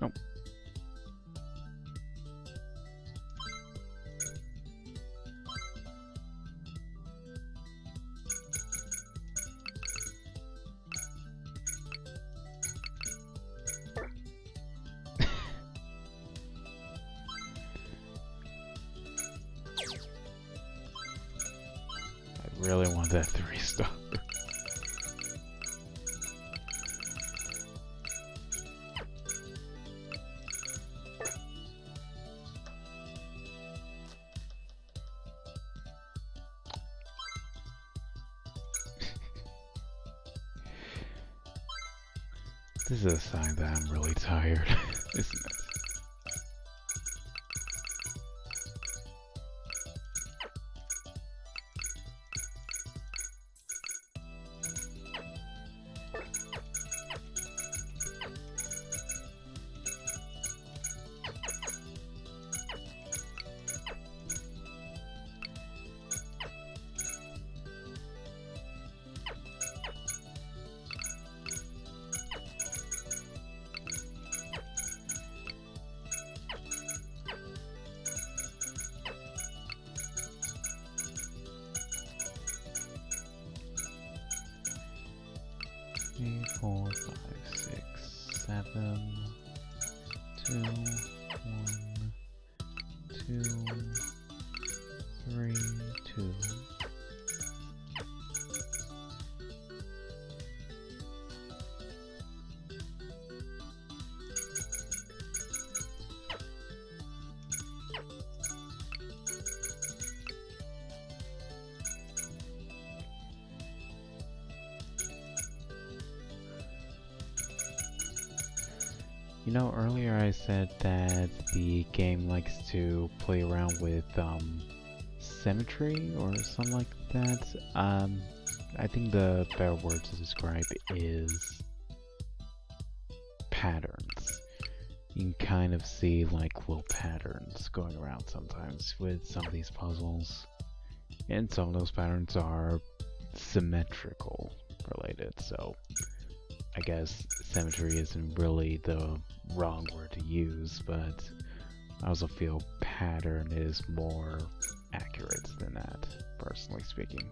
Nope. I really want that 3-star. This is a sign that I'm really tired, isn't it? Three, 4, 5, 6, 7, 2, 1, 2, 3, 2. You know, earlier I said that the game likes to play around with symmetry or something like that. I think the better word to describe is patterns. You can kind of see like little patterns going around sometimes with some of these puzzles. And some of those patterns are symmetrical related, so I guess symmetry isn't really the wrong word to use, but I also feel pattern is more accurate than that, personally speaking.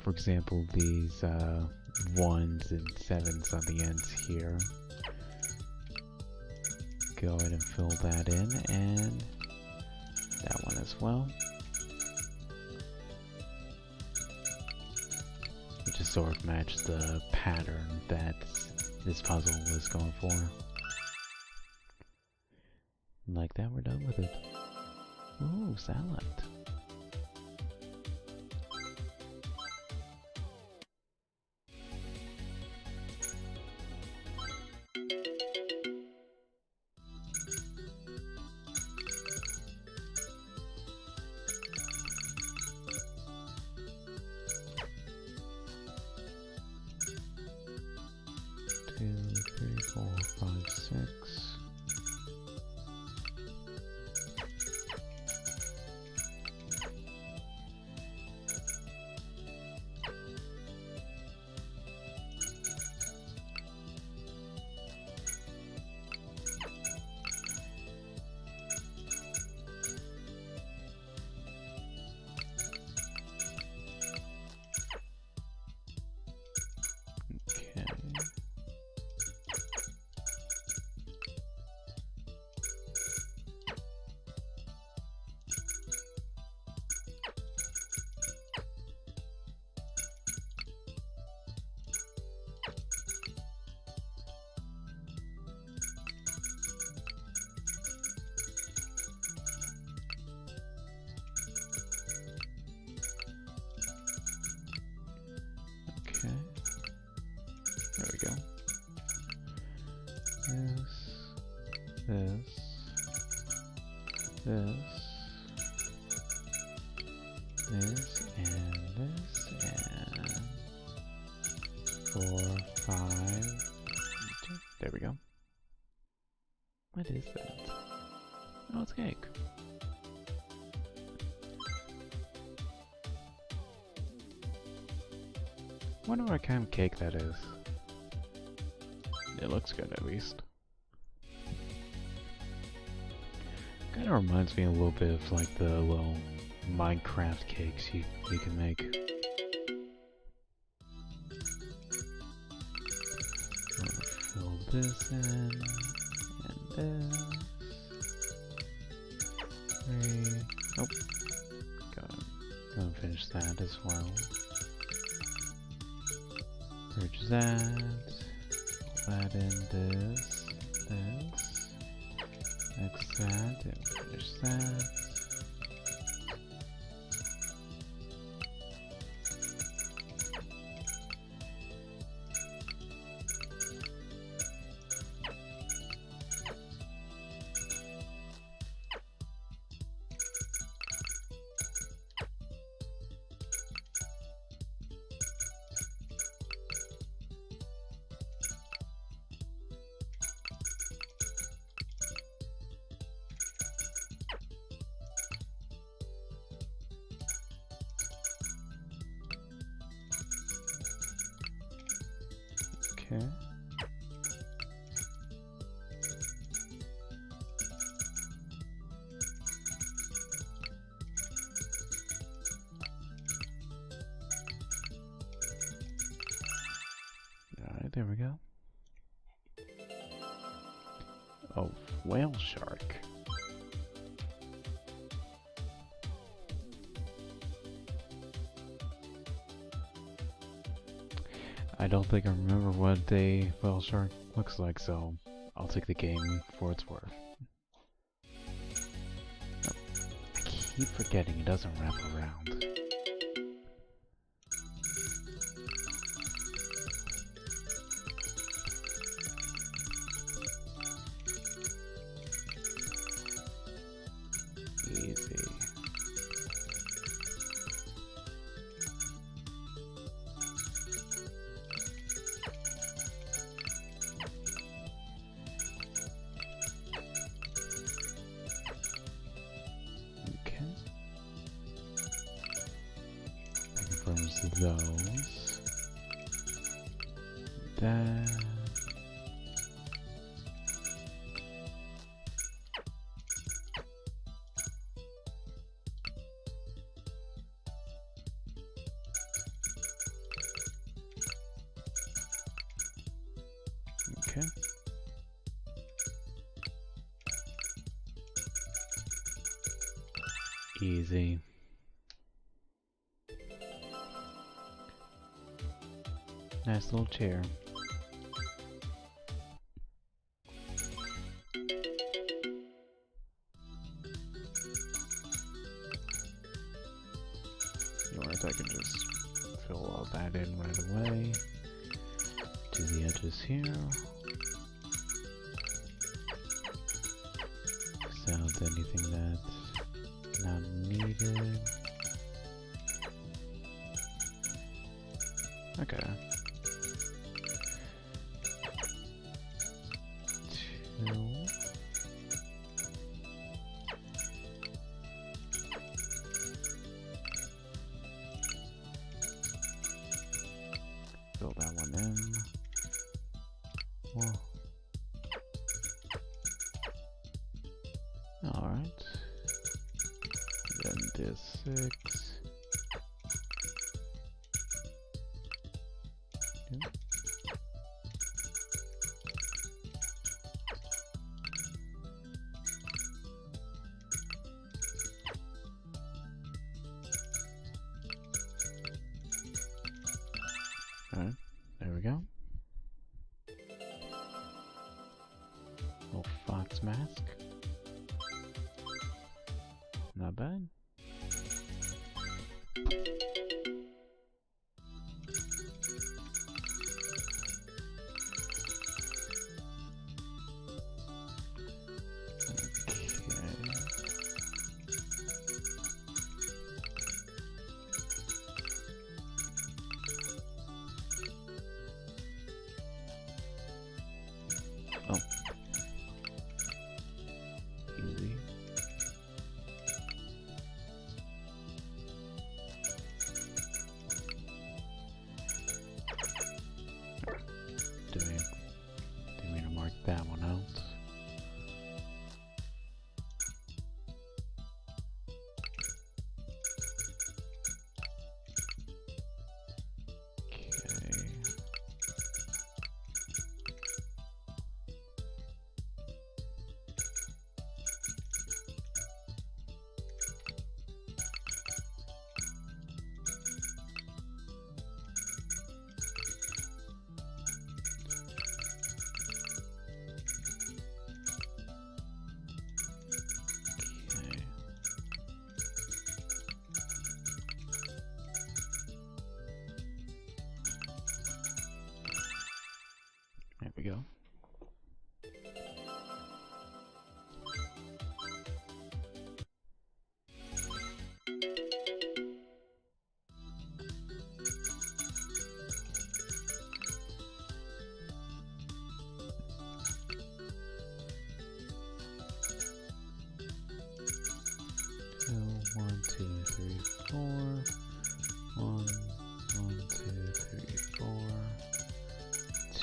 For example, these 1s and 7s on the ends here. Go ahead and fill that in, and that one as well. Just sort of match the pattern that this puzzle was going for. And like that, we're done with it. Ooh, salad. we go. This, and this, and 4, 5. There we go. What is that? Oh, it's cake. Wonder what kind of cake that is. It looks good, at least. Kind of reminds me a little bit of like the little Minecraft cakes you can make. Fill this in, and this. 3. Oh, gotta finish that as well. Purge that. Add in this. Next that, and finish that. Okay. Alright, there we go. Oh, whale shark. I don't think I remember what a whale shark looks like, so I'll take the game for its worth. Oh, I keep forgetting it doesn't wrap around. Easy. Those. That. Okay. Easy. Nice little chair. Alright, I can just fill all that in right away. To the edges here. X out anything that's not needed. Okay. 2. Fill that one in. Whoa. Alright. Then this 6. Yep. Alright, there we go. Little fox mask. Not bad.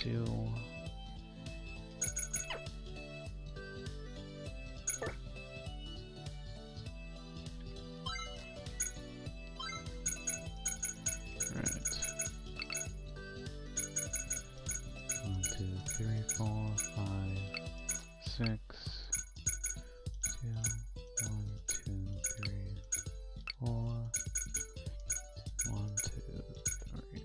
2. Right. 1, 2, 3, 4, 5, 6. 2, 1, 2, 3, 4. 1, 2, 3,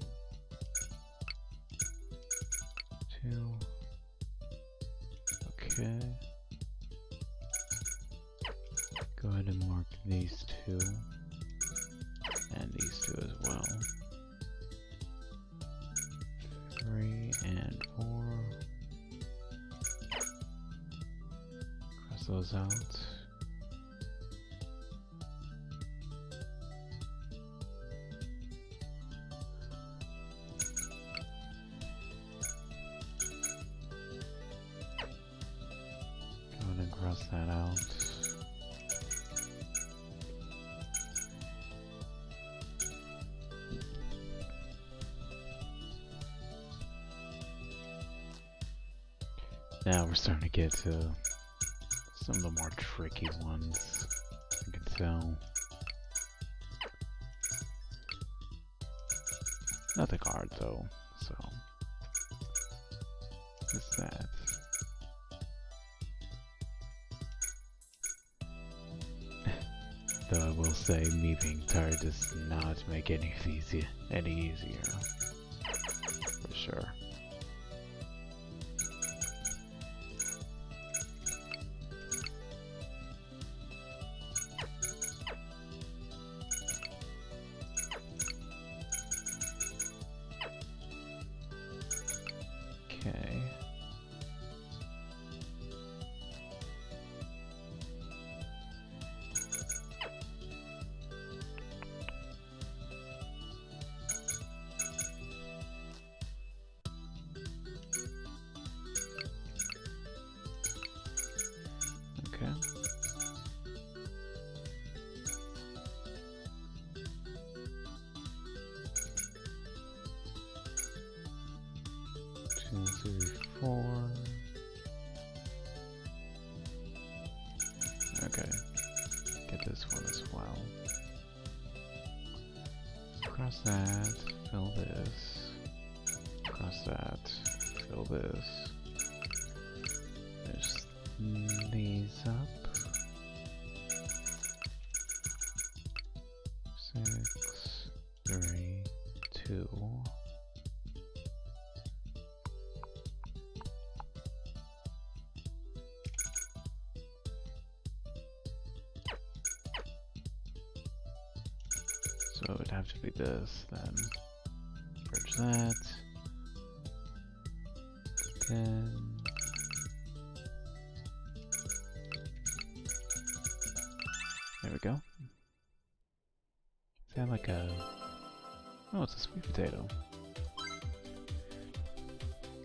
2. Okay. Go ahead and mark these 2. And these 2 as well. 3 and 4. Cross those out. Go ahead and cross that out. Now we're starting to get to some of the more tricky ones, I can tell. Nothing hard though, so just that. Though I will say, me being tired does not make any of these any easier, for sure. Okay. Okay. Two, three, 4. Okay. Get this one as well. Cross that, fill this. Cross that, fill this. There's these up. 6, 3, 2. So it would have to be this then. Bridge that. Then there we go. Is that like a... Oh, it's a sweet potato.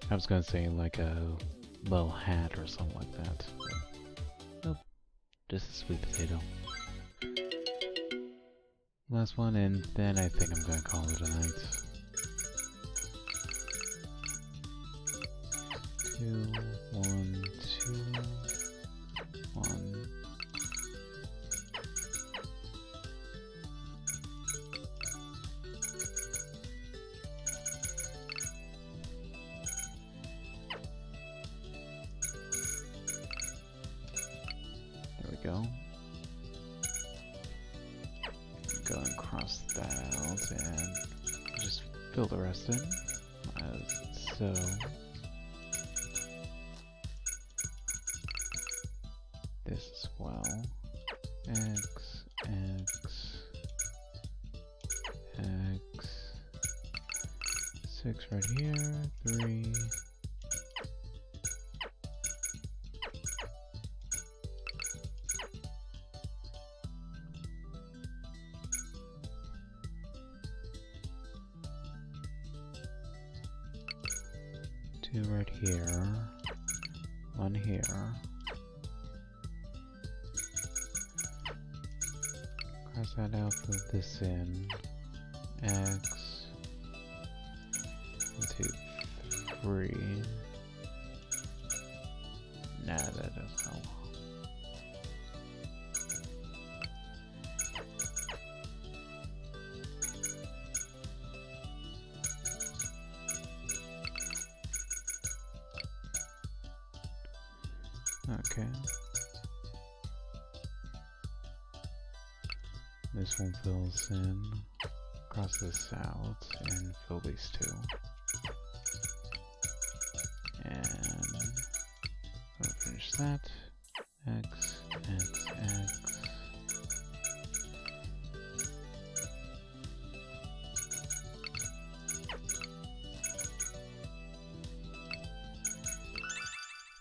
I was gonna say like a little hat or something like that. But nope. Just a sweet potato. Last one, and then I think I'm gonna call it a night. 2, 1, 2, 1. There we go. Go and cross that out and just fill the rest in as so. This as well. X, X, X. 6 right here. 3. Two right here, 1 here. Cross that out, fill this in. X, 1, 2, 3. Nah, that doesn't help. Okay. This one fills in, cross this out, and fill these two. And we'll finish that. X, X, X.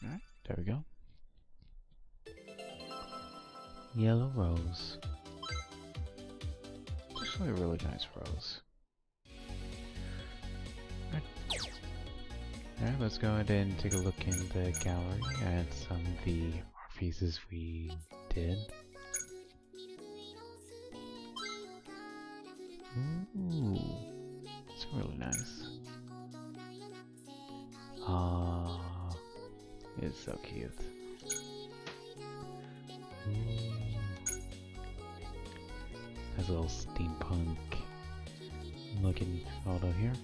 Alright, there we go. Yellow rose. Actually a really nice rose. Alright, let's go ahead and take a look in the gallery at some of the art pieces we did. Ooh, it's really nice. It's so cute. Ooh. Has a little steampunk looking photo here.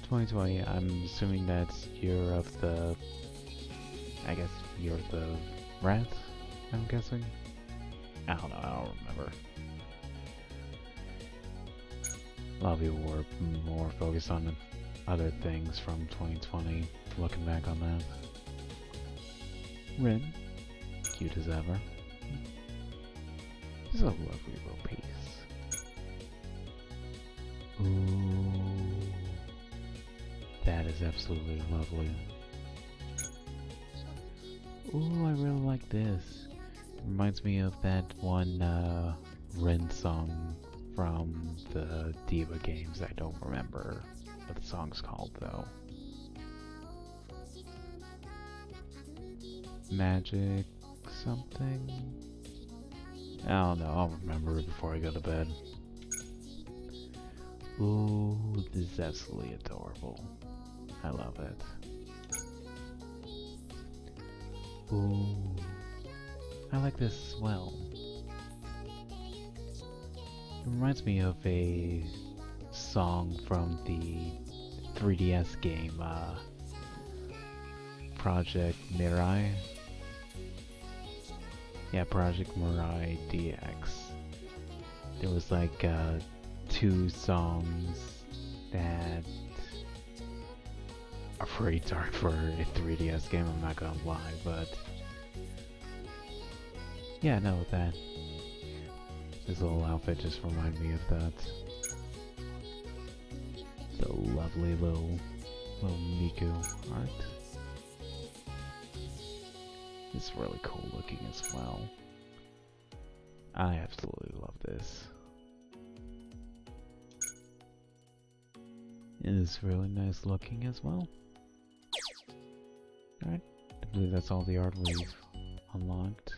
2020, I'm assuming that's year of the, I guess, year of the rat, I'm guessing? I don't know, I don't remember. A lot of people were more focused on other things from 2020, looking back on that. Rin, cute as ever. This is a lovely little piece. Ooh, that is absolutely lovely. Ooh, I really like this. It reminds me of that one Rin song from the Diva games. I don't remember what the song's called though. Magic something? I don't know, I'll remember it before I go to bed. Ooh, this is absolutely adorable. I love it. Ooh, I like this as well. It reminds me of a song from the 3DS game, Project Mirai. Yeah, Project Mirai DX. There was like 2 songs that are pretty dark for a 3DS game, I'm not gonna lie, but yeah, no, that this little outfit just reminded me of that. The lovely little Miku art. It's really cool looking as well. I absolutely love this. It is really nice looking as well. Alright, I believe that's all the art we've unlocked.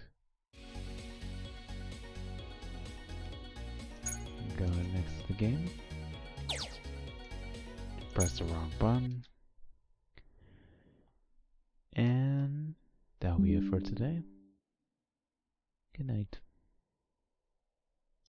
Go next to the game. Press the wrong button. And that'll be it for today. Good night.